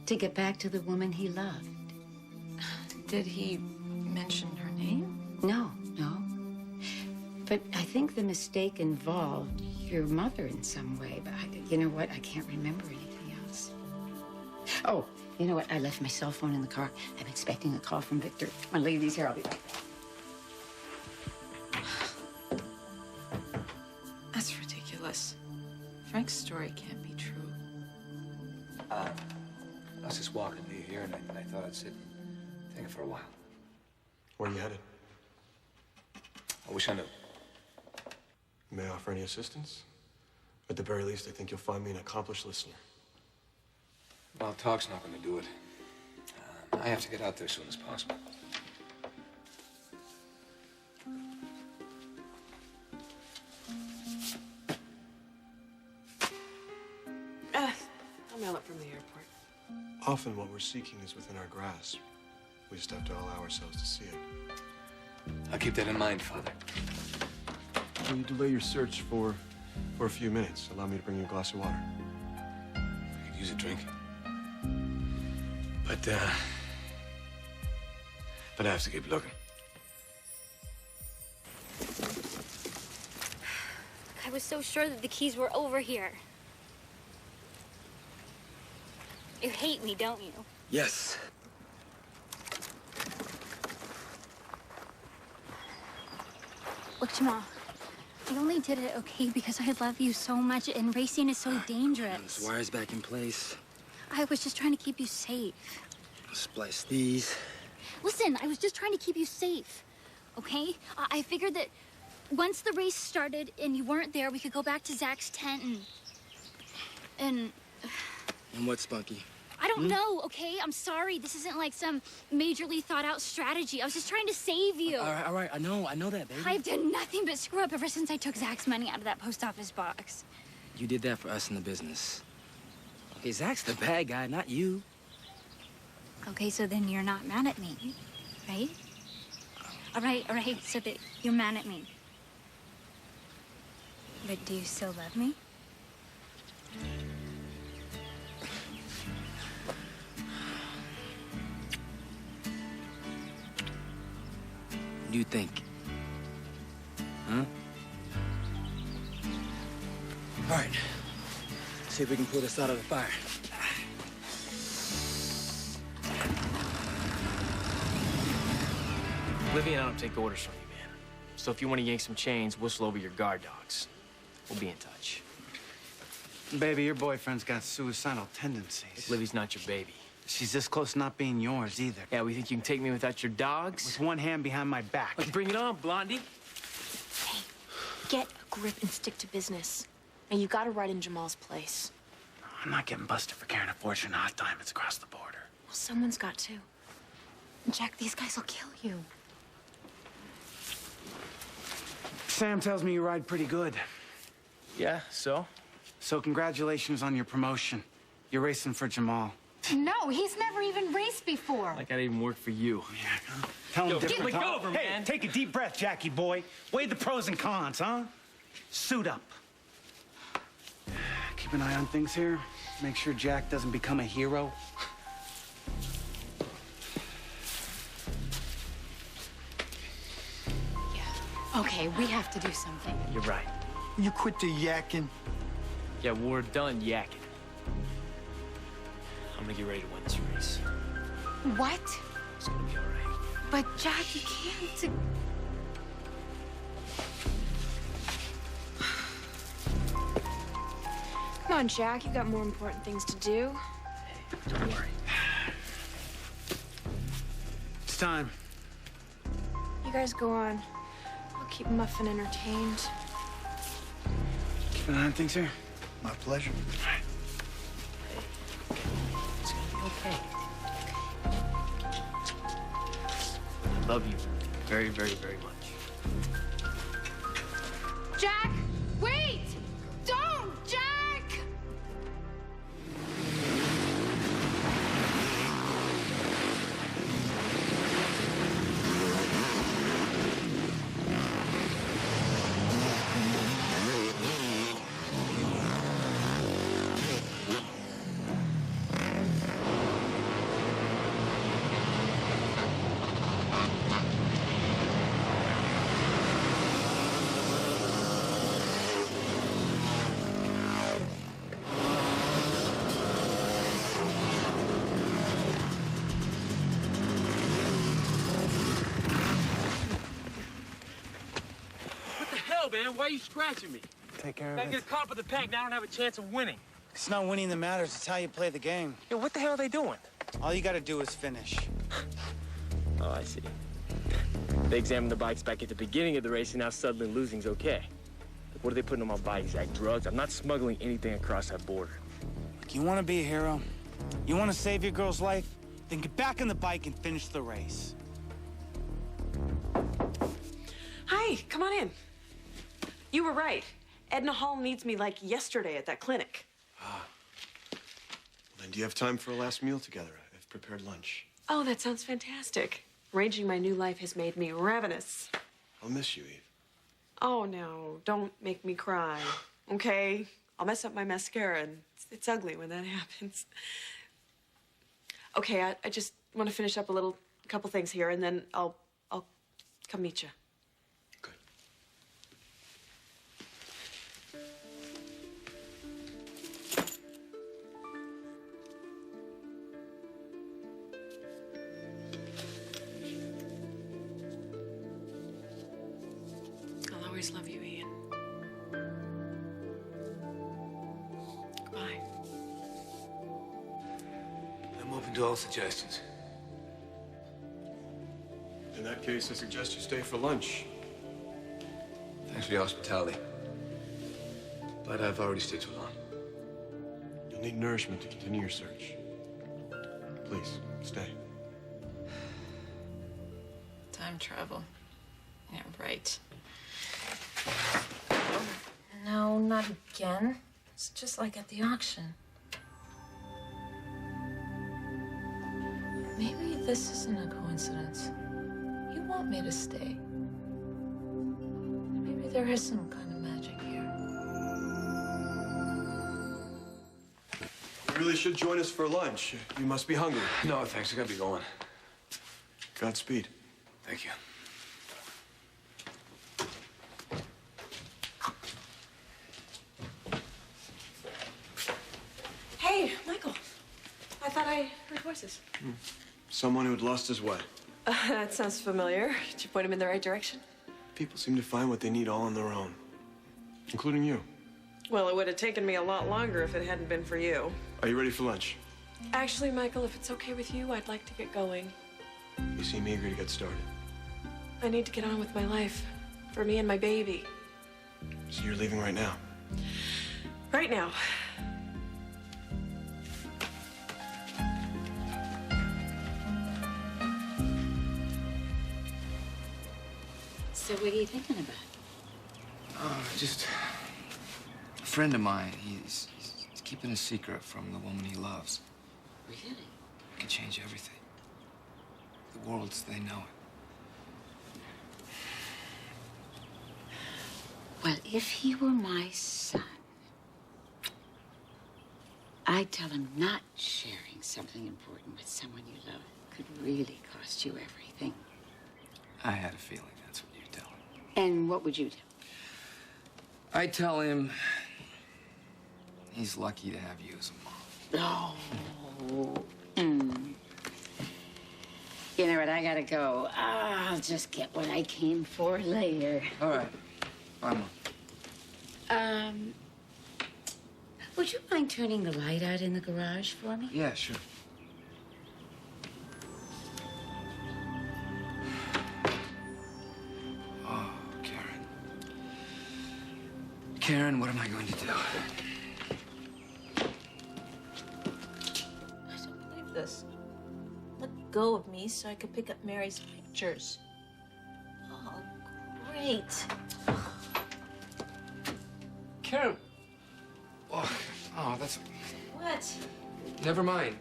[SPEAKER 23] to get back to the woman he loved.
[SPEAKER 22] Did he mention her name?
[SPEAKER 23] No. But I think the mistake involved your mother in some way. But you know what? I can't remember anything else. Oh, you know what? I left my cell phone in the car. I'm expecting a call from Victor. I'm gonna leave these here. I'll be back.
[SPEAKER 22] That's ridiculous. Frank's story can't be true.
[SPEAKER 4] I was just walking near here, and I thought I'd sit think for a while.
[SPEAKER 11] Where are you headed?
[SPEAKER 4] I wish I knew.
[SPEAKER 11] May I offer any assistance? At the very least, I think you'll find me an accomplished listener.
[SPEAKER 4] Well, talk's not going to do it. I have to get out there as soon as possible.
[SPEAKER 8] I'll mail it from the airport.
[SPEAKER 11] Often what we're seeking is within our grasp. We just have to allow ourselves to see it.
[SPEAKER 4] I'll keep that in mind, Father.
[SPEAKER 11] Will you delay your search for a few minutes? Allow me to bring you a glass of water.
[SPEAKER 4] I could use a drink. But I have to keep looking.
[SPEAKER 19] I was so sure that the keys were over here. You hate me, don't you?
[SPEAKER 6] Yes.
[SPEAKER 19] Look, Jamal, I only did it, okay, because I love you so much, and racing is so dangerous.
[SPEAKER 6] This wire's back in place.
[SPEAKER 19] I was just trying to keep you safe.
[SPEAKER 6] Splice these.
[SPEAKER 19] Listen, I was just trying to keep you safe, okay? I figured that once the race started and you weren't there, we could go back to Zach's tent and...
[SPEAKER 6] And what, Spunky?
[SPEAKER 19] I don't know, okay? I'm sorry. This isn't like some majorly thought out strategy. I was just trying to save you.
[SPEAKER 6] All right. I know that, baby.
[SPEAKER 19] I've done nothing but screw up ever since I took Zach's money out of that post office box.
[SPEAKER 6] You did that for us in the business. Okay, Zach's the bad guy, not you.
[SPEAKER 19] Okay, so then you're not mad at me, right? All right, so that you're mad at me. But do you still love me?
[SPEAKER 6] What do you think? Huh? All right. See if we can pull this out of the fire.
[SPEAKER 12] Livy and I don't take orders from you, man. So if you want to yank some chains, whistle over your guard dogs. We'll be in touch.
[SPEAKER 14] Baby, your boyfriend's got suicidal tendencies.
[SPEAKER 12] Livy's not your baby.
[SPEAKER 14] She's this close to not being yours either.
[SPEAKER 12] Yeah, we think you can take me without your dogs?
[SPEAKER 14] With one hand behind my back.
[SPEAKER 12] Let's bring it on, Blondie.
[SPEAKER 8] Hey, get a grip and stick to business. And you gotta ride in Jamal's place.
[SPEAKER 14] I'm not getting busted for carrying a fortune of hot diamonds across the border.
[SPEAKER 8] Well, someone's got to. Jack, these guys will kill you.
[SPEAKER 14] Sam tells me you ride pretty good.
[SPEAKER 12] Yeah, so?
[SPEAKER 14] So congratulations on your promotion. You're racing for Jamal.
[SPEAKER 16] No, he's never even raced before.
[SPEAKER 12] Like I didn't even work for you.
[SPEAKER 14] Yeah, tell him different.
[SPEAKER 12] Get over,
[SPEAKER 14] hey,
[SPEAKER 12] man.
[SPEAKER 14] Take a deep breath, Jackie boy. Weigh the pros and cons, huh? Suit up. Keep an eye on things here. Make sure Jack doesn't become a hero.
[SPEAKER 7] Okay, we have to do something.
[SPEAKER 12] You're right.
[SPEAKER 15] You quit the yakking.
[SPEAKER 12] Yeah, we're done yakking. I'm gonna get ready to win this race.
[SPEAKER 16] What?
[SPEAKER 12] It's gonna be all right.
[SPEAKER 16] But Jack, you can't.
[SPEAKER 8] Come on, Jack, you got more important things to do.
[SPEAKER 12] Don't worry.
[SPEAKER 14] It's time.
[SPEAKER 8] You guys go on. I'll keep Muffin entertained.
[SPEAKER 14] Keep an eye on things here.
[SPEAKER 15] My pleasure.
[SPEAKER 12] It's gonna be okay. I love you very, very, very much.
[SPEAKER 16] Jack, wait! Don't, Jack!
[SPEAKER 12] Man, why are you scratching me?
[SPEAKER 14] Take care
[SPEAKER 12] I get caught up with the pack, now I don't have a chance of winning.
[SPEAKER 14] It's not winning that matters. It's how you play the game.
[SPEAKER 12] Yo, what the hell are they doing?
[SPEAKER 14] All you gotta do is finish.
[SPEAKER 12] Oh, I see. They examined the bikes back at the beginning of the race, and now suddenly losing's okay. Like, what are they putting on my bikes? Like drugs? I'm not smuggling anything across that border.
[SPEAKER 14] Look, you wanna be a hero? You wanna save your girl's life? Then get back on the bike and finish the race.
[SPEAKER 8] Hi, come on in. You were right. Edna Hall needs me like yesterday at that clinic.
[SPEAKER 11] Well, then do you have time for a last meal together? I've prepared lunch.
[SPEAKER 8] Oh, that sounds fantastic. Arranging my new life has made me ravenous.
[SPEAKER 11] I'll miss you, Eve.
[SPEAKER 8] Oh, no, don't make me cry, okay? I'll mess up my mascara, and it's ugly when that happens. Okay, I just want to finish up a couple things here, and then I'll come meet you. I'll always love you, Ian. Goodbye.
[SPEAKER 4] I'm open to all suggestions.
[SPEAKER 11] In that case, I suggest you stay for lunch.
[SPEAKER 4] Thanks for the hospitality. But I've already stayed too long.
[SPEAKER 11] You'll need nourishment to continue your search. Please, stay.
[SPEAKER 16] Time travel. Yeah, right.
[SPEAKER 7] No, not again. It's just like at the auction. Maybe this isn't a coincidence. You want me to stay. Maybe there is some kind of magic here.
[SPEAKER 11] You really should join us for lunch. You must be hungry.
[SPEAKER 4] No, thanks. I gotta be going.
[SPEAKER 11] Godspeed.
[SPEAKER 4] Thank you.
[SPEAKER 8] Hey, Michael. I thought I heard voices.
[SPEAKER 11] Someone who had lost his way.
[SPEAKER 8] That sounds familiar. Did you point him in the right direction?
[SPEAKER 11] People seem to find what they need all on their own, including you.
[SPEAKER 8] Well, it would have taken me a lot longer if it hadn't been for you.
[SPEAKER 11] Are you ready for lunch?
[SPEAKER 8] Actually, Michael, if it's okay with you, I'd like to get going.
[SPEAKER 11] You seem eager to get started.
[SPEAKER 8] I need to get on with my life. For me and my baby.
[SPEAKER 11] So you're leaving right now?
[SPEAKER 8] Right now.
[SPEAKER 23] So what are you thinking about?
[SPEAKER 2] Just a friend of mine. He's keeping a secret from the woman he loves.
[SPEAKER 23] Really?
[SPEAKER 2] It could change everything. The world as they know it.
[SPEAKER 23] Well, if he were my son, I'd tell him not sharing something important with someone you love could really cost you everything.
[SPEAKER 2] I had a feeling that's what you'd tell him.
[SPEAKER 23] And what would you do?
[SPEAKER 2] I'd tell him he's lucky to have you as a mom.
[SPEAKER 23] Oh. You know what? I gotta go. I'll just get what I came for later.
[SPEAKER 2] All right. Bye, Mom.
[SPEAKER 23] Would you mind turning the light out in the garage for me?
[SPEAKER 2] Yeah, sure. Oh, Karen. Karen, what am I going to do?
[SPEAKER 16] I don't believe this. Let go of me so I could pick up Mary's pictures. Oh, great.
[SPEAKER 2] Karen. Oh, that's...
[SPEAKER 16] What?
[SPEAKER 2] Never mind.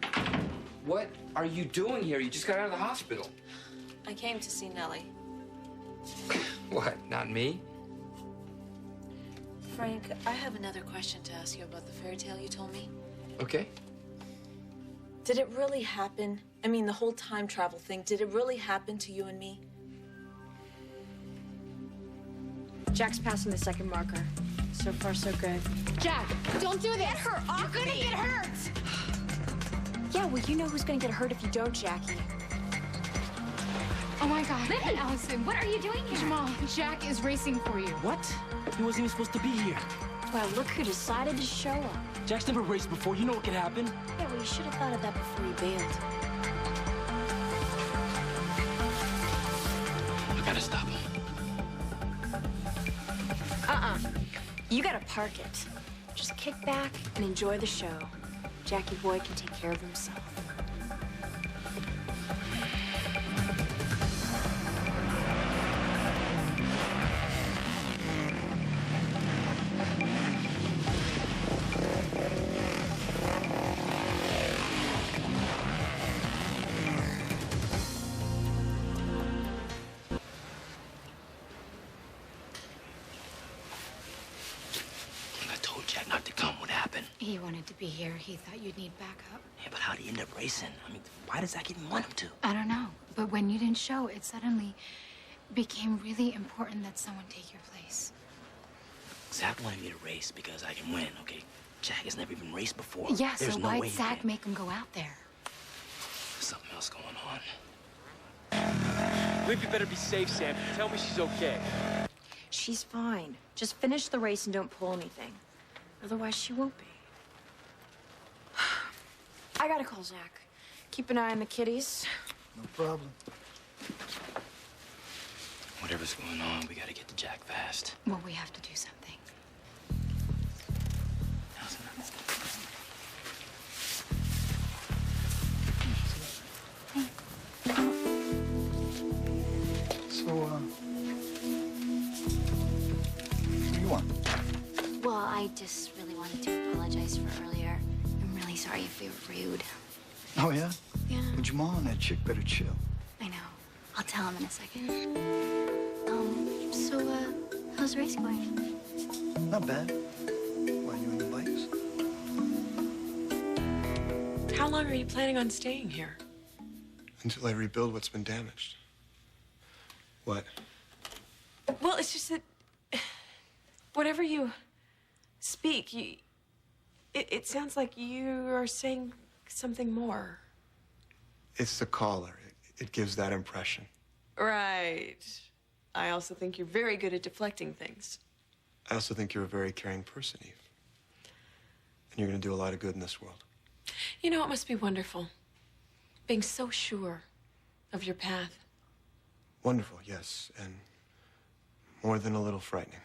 [SPEAKER 2] What are you doing here? You just got out of the hospital.
[SPEAKER 16] I came to see Nellie.
[SPEAKER 2] What, not me?
[SPEAKER 16] Frank, I have another question to ask you about the fairy tale you told me.
[SPEAKER 2] Okay.
[SPEAKER 16] Did it really happen? I mean, the whole time travel thing, did it really happen to you and me?
[SPEAKER 17] Jack's passing the second marker. So far, so good.
[SPEAKER 19] Jack, don't do this.
[SPEAKER 17] Get her off
[SPEAKER 19] You're gonna
[SPEAKER 17] me.
[SPEAKER 19] get hurt.
[SPEAKER 17] Yeah, well, you know who's gonna get hurt if you don't, Jackie.
[SPEAKER 19] Oh my God. Listen, Allison, what are you doing here? Jamal, Jack is racing for you.
[SPEAKER 6] What? He wasn't even supposed to be here.
[SPEAKER 17] Well, look who decided to show up.
[SPEAKER 6] Jack's never raced before. You know what could happen.
[SPEAKER 17] Yeah, well, you should have thought of that before you bailed.
[SPEAKER 6] I gotta stop him.
[SPEAKER 17] You gotta park it. Just kick back and enjoy the show. Jackie boy can take care of himself.
[SPEAKER 9] wanted to be here. He thought you'd need backup.
[SPEAKER 6] Yeah, but how'd he end up racing? I mean, why does Zach even want him to?
[SPEAKER 9] I don't know. But when you didn't show, it suddenly became really important that someone take your place.
[SPEAKER 6] Zach wanted me to race because I can win, okay? Jack has never even raced before.
[SPEAKER 9] Yeah,
[SPEAKER 6] There's
[SPEAKER 9] so
[SPEAKER 6] no way
[SPEAKER 9] why'd
[SPEAKER 6] he
[SPEAKER 9] Zach
[SPEAKER 6] can.
[SPEAKER 9] make him go out there?
[SPEAKER 6] Something else going on.
[SPEAKER 12] Lippy better be safe, Sam. Tell me she's okay.
[SPEAKER 17] She's fine. Just finish the race and don't pull anything. Otherwise, she won't be. I gotta call Zach. Keep an eye on the kiddies.
[SPEAKER 15] No problem.
[SPEAKER 6] Whatever's going on, we gotta get to Jack fast.
[SPEAKER 9] Well, we have to do something.
[SPEAKER 15] So, what do you want?
[SPEAKER 19] Well, I just really wanted to apologize for earlier. I'm really sorry if we were rude.
[SPEAKER 15] Oh, yeah?
[SPEAKER 19] Yeah.
[SPEAKER 15] Well, Jamal and that chick better chill.
[SPEAKER 19] I know. I'll tell him in a second. How's the race going?
[SPEAKER 15] Not bad. Why, you on the bikes?
[SPEAKER 8] How long are you planning on staying here?
[SPEAKER 11] Until I rebuild what's been damaged. What?
[SPEAKER 8] Well, it's just that whenever you speak, it sounds like you are saying something more.
[SPEAKER 11] It's the caller. It gives that impression.
[SPEAKER 8] Right. I also think you're very good at deflecting things.
[SPEAKER 11] I also think you're a very caring person, Eve. And you're going to do a lot of good in this world.
[SPEAKER 8] You know, it must be wonderful being so sure of your path.
[SPEAKER 11] Wonderful, yes. And more than a little frightening.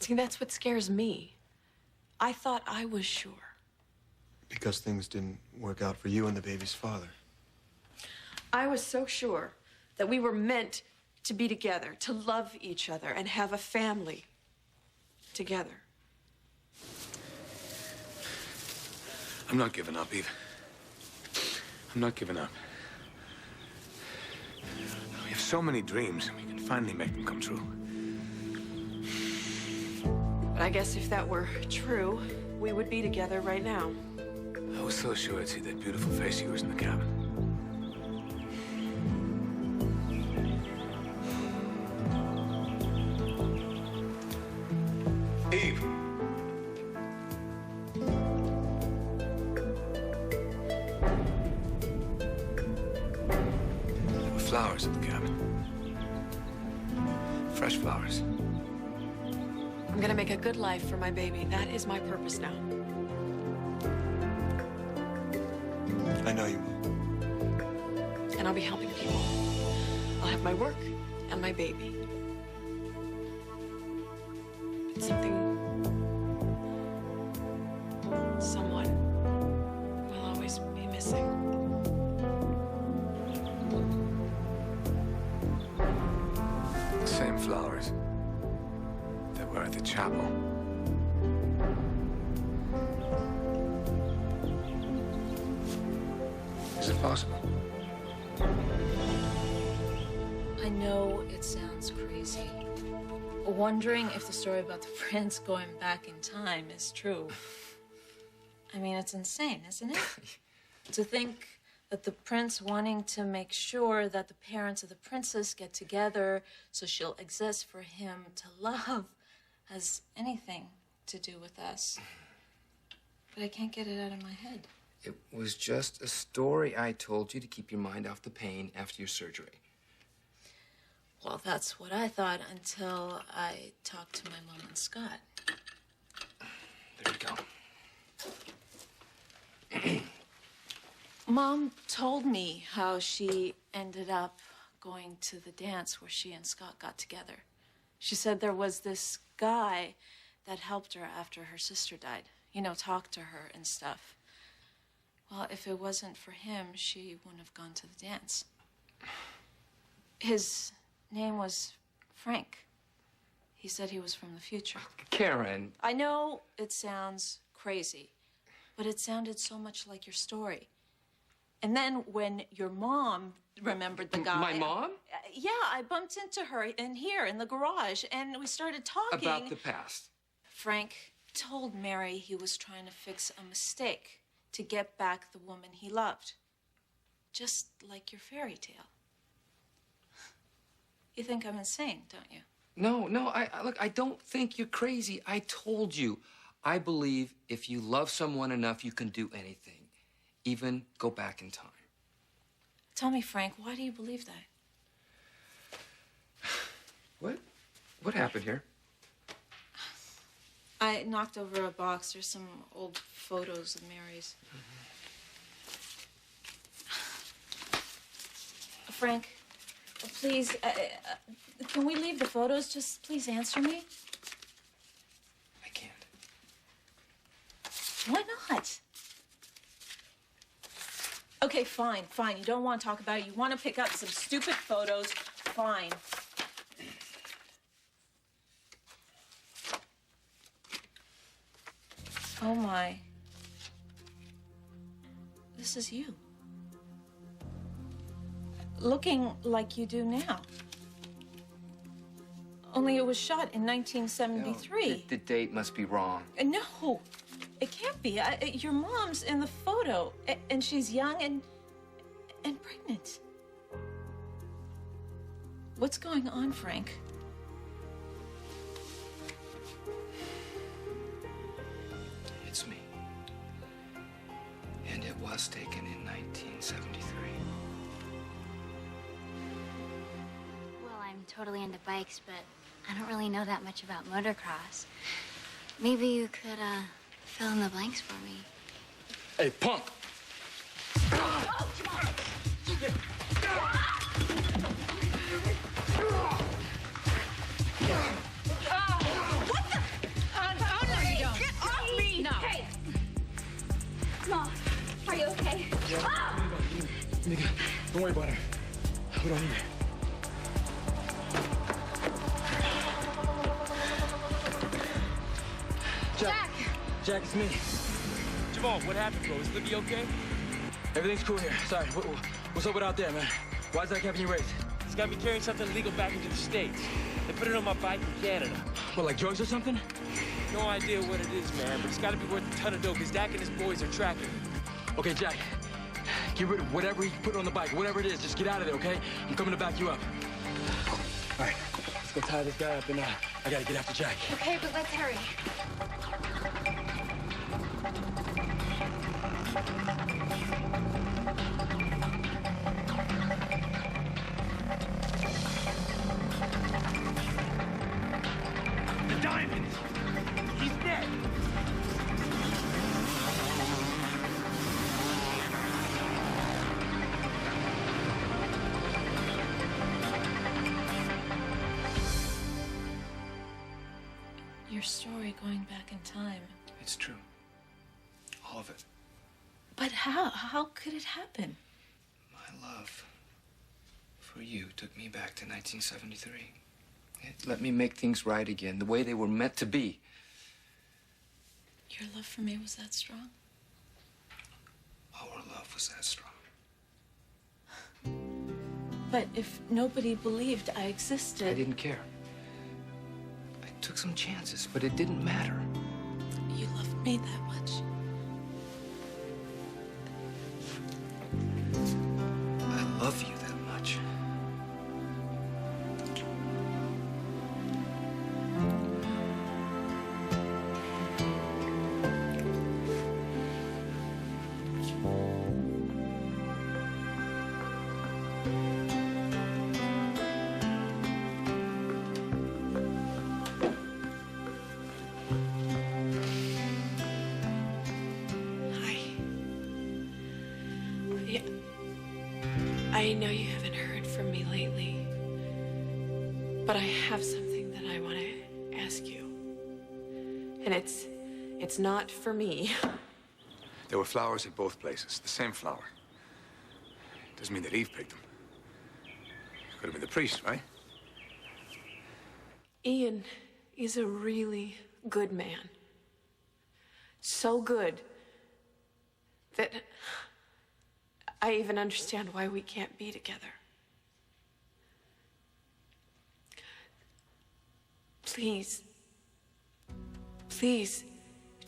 [SPEAKER 8] See, that's what scares me. I thought I was sure.
[SPEAKER 11] Because things didn't work out for you and the baby's father.
[SPEAKER 8] I was so sure that we were meant to be together, to love each other, and have a family together.
[SPEAKER 4] I'm not giving up, Eve. I'm not giving up. We have so many dreams, and we can finally make them come true.
[SPEAKER 8] But I guess if that were true, we would be together right now.
[SPEAKER 4] I was so sure I'd see that beautiful face of yours in the cabin. Eve! There were flowers at the cabin. Fresh flowers.
[SPEAKER 8] I'm gonna make a good life for my baby. That is my purpose now.
[SPEAKER 11] I know you will.
[SPEAKER 8] And I'll be helping people. I'll have my work and my baby. It's something someone will always be missing.
[SPEAKER 4] The same flowers that were at the chapel. Is it possible?
[SPEAKER 3] I know it sounds crazy. Wondering if the story about the prince going back in time is true. I mean, it's insane, isn't it? To think that the prince wanting to make sure that the parents of the princess get together so she'll exist for him to love has anything to do with us. But I can't get it out of my head.
[SPEAKER 2] It was just a story I told you to keep your mind off the pain after your surgery.
[SPEAKER 3] Well, that's what I thought until I talked to my mom and Scott.
[SPEAKER 2] There you go.
[SPEAKER 3] Mom told me how she ended up going to the dance where she and Scott got together. She said there was this guy that helped her after her sister died. You know, talked to her and stuff. Well, if it wasn't for him, she wouldn't have gone to the dance. His name was Frank. He said he was from the future.
[SPEAKER 2] Karen.
[SPEAKER 3] I know it sounds crazy, but it sounded so much like your story. And then when your mom remembered the guy...
[SPEAKER 2] My mom?
[SPEAKER 3] Yeah, I bumped into her in here in the garage, and we started talking...
[SPEAKER 2] About the past.
[SPEAKER 3] Frank
[SPEAKER 16] told Mary he was trying to fix a mistake to get back the woman he loved. Just like your fairy tale. You think I'm insane, don't you?
[SPEAKER 2] No, look, I don't think you're crazy. I told you. I believe if you love someone enough, you can do anything, even go back in time.
[SPEAKER 16] Tell me, Frank, why do you believe that?
[SPEAKER 2] What happened here?
[SPEAKER 16] I knocked over a box. There's some old photos of Mary's. Frank, please, can we leave the photos? Just please answer me.
[SPEAKER 2] I can't.
[SPEAKER 16] Why not? Okay, fine. You don't want to talk about it. You want to pick up some stupid photos. Fine. Oh, my. This is you. Looking like you do now. Only it was shot in 1973.
[SPEAKER 2] No, the date must be wrong.
[SPEAKER 16] No, it can't be. Your mom's in the photo, and she's young and pregnant. What's going on, Frank?
[SPEAKER 2] It's me. And it was taken in 1973.
[SPEAKER 10] Well, I'm totally into bikes, but I don't really know that much about motocross. Maybe you could, fill in the blanks for me.
[SPEAKER 6] Hey, punk!
[SPEAKER 10] Oh, come on!
[SPEAKER 7] What the? Oh, no, you don't.
[SPEAKER 10] Get off me!
[SPEAKER 7] No.
[SPEAKER 10] Hey! Mom, are you okay? Ah!
[SPEAKER 6] Don't worry about her. We don't need her. Jack, it's me.
[SPEAKER 12] Jamal, what happened, bro? Is Libby okay?
[SPEAKER 6] Everything's cool here. Sorry. What's up with out there, man? Why Zach having you raised?
[SPEAKER 12] He's got me carrying something illegal back into the States. They put it on my bike in Canada.
[SPEAKER 6] What, like drugs or something?
[SPEAKER 12] No idea what it is, man, but it's got to be worth a ton of dough because Dak and his boys are tracking him.
[SPEAKER 6] Okay, Jack. Get rid of whatever he put on the bike, whatever it is. Just get out of there, okay? I'm coming to back you up. All right, let's go tie this guy up, and I gotta get after Jack.
[SPEAKER 9] Okay, but let's hurry.
[SPEAKER 12] The diamond! He's dead!
[SPEAKER 16] Your story going back in time.
[SPEAKER 2] It's true. All of it.
[SPEAKER 16] But how? How could it happen?
[SPEAKER 2] My love for you took me back to 1973. It let me make things right again, the way they were meant to be.
[SPEAKER 16] Your love for me was that strong?
[SPEAKER 2] Our love was that strong.
[SPEAKER 16] But if nobody believed I existed...
[SPEAKER 2] I didn't care. I took some chances, but it didn't matter.
[SPEAKER 16] You loved me that much?
[SPEAKER 2] I love you that much.
[SPEAKER 8] I know you haven't heard from me lately, but I have something that I want to ask you. And it's not for me.
[SPEAKER 4] There were flowers at both places, the same flower. Doesn't mean that Eve picked them. Could have been the priest, right?
[SPEAKER 8] Ian is a really good man. So good that I even understand why we can't be together. Please, please,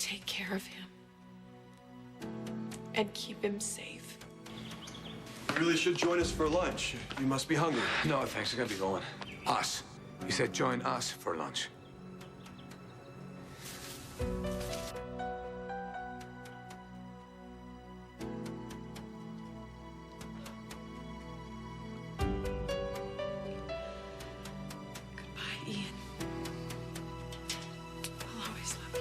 [SPEAKER 8] take care of him and keep him safe.
[SPEAKER 11] You really should join us for lunch. You must be hungry.
[SPEAKER 4] No, thanks. I gotta be going. Us. You said join us for lunch.
[SPEAKER 8] Goodbye, Ian. I'll always love you.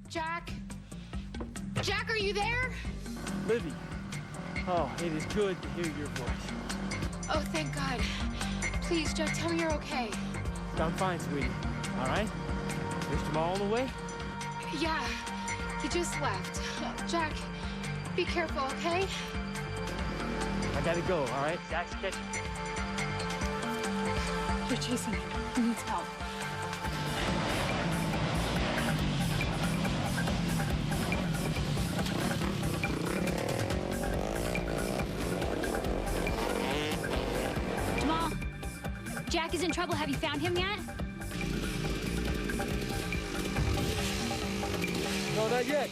[SPEAKER 9] Jack? Jack, are you there?
[SPEAKER 12] Libby. Oh, it is good to hear your voice.
[SPEAKER 9] Oh, thank God. Please, Jack, tell me you're okay.
[SPEAKER 12] I'm fine, sweetie. All right? Mr. Jamal on the way?
[SPEAKER 9] Yeah, he just left. Jack, be careful, okay?
[SPEAKER 12] I gotta go, all right? Zach's catching me.
[SPEAKER 9] You're chasing him. He needs help.
[SPEAKER 19] Jamal, Jack is in trouble. Have you found him yet?
[SPEAKER 12] No, not yet.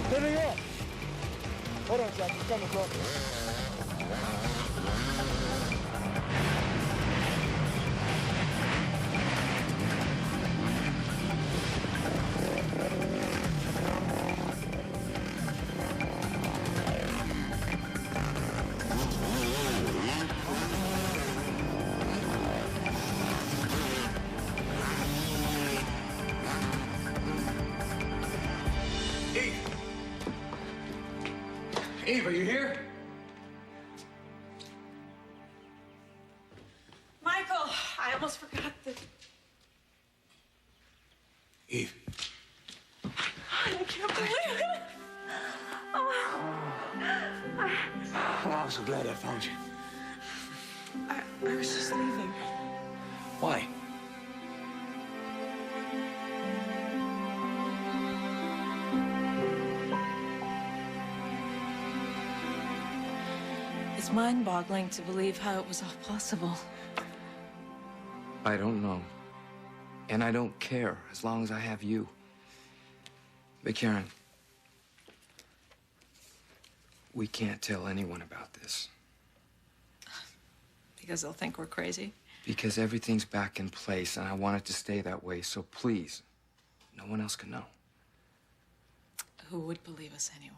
[SPEAKER 12] Here they are. Hold on, Jack. He's coming, bro.
[SPEAKER 4] Eve, are you here?
[SPEAKER 8] Michael, I almost forgot that.
[SPEAKER 4] Eve.
[SPEAKER 8] I can't believe it. Oh,
[SPEAKER 4] I'm so glad I found you.
[SPEAKER 8] I was just leaving.
[SPEAKER 4] Why?
[SPEAKER 8] It's mind-boggling to believe how it was all possible.
[SPEAKER 2] I don't know. And I don't care as long as I have you. But Karen, we can't tell anyone about this.
[SPEAKER 8] Because they'll think we're crazy.
[SPEAKER 2] Because everything's back in place, and I want it to stay that way. So please, no one else can know.
[SPEAKER 8] Who would believe us anyway?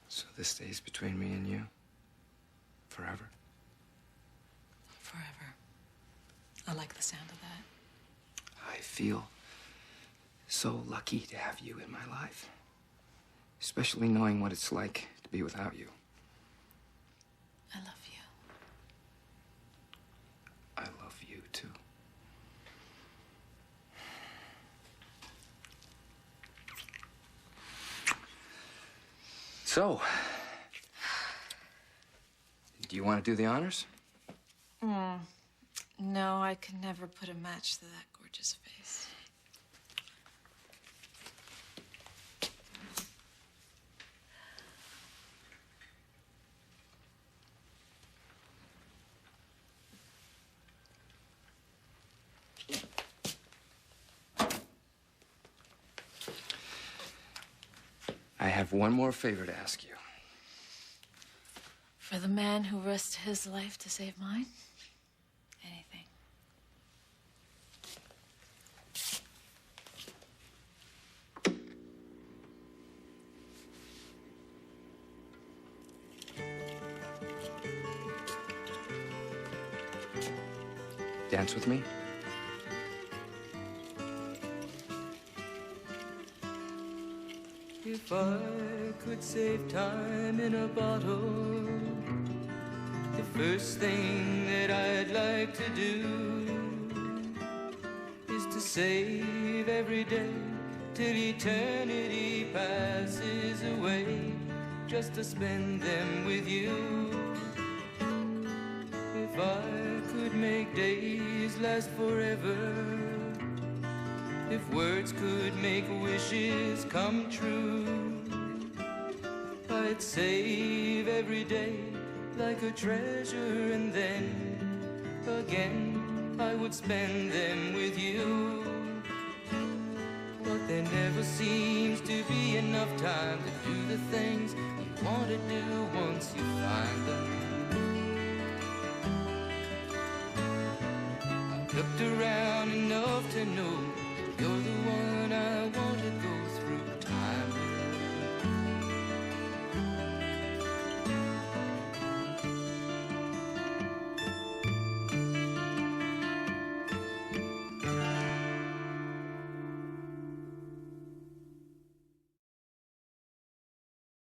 [SPEAKER 2] So this stays between me and you? Forever?
[SPEAKER 8] Forever. I like the sound of that.
[SPEAKER 2] I feel so lucky to have you in my life. Especially knowing what it's like to be without you.
[SPEAKER 8] I love you.
[SPEAKER 2] I love you, too. So, do you want to do the honors?
[SPEAKER 8] No, I can never put a match to that gorgeous face.
[SPEAKER 2] I have one more favor to ask you.
[SPEAKER 8] For the man who risked his life to save mine? Anything.
[SPEAKER 2] Dance with me?
[SPEAKER 18] If I could save time in a bottle, the first thing that I'd like to do is to save every day till eternity passes away, just to spend them with you. If I could make days last forever, if words could make wishes come true, I'd save every day like a treasure, and then again I would spend them with you. But there never seems to be enough time to do the things you want to do once you find them. I've looked around enough to know you're the one I want to go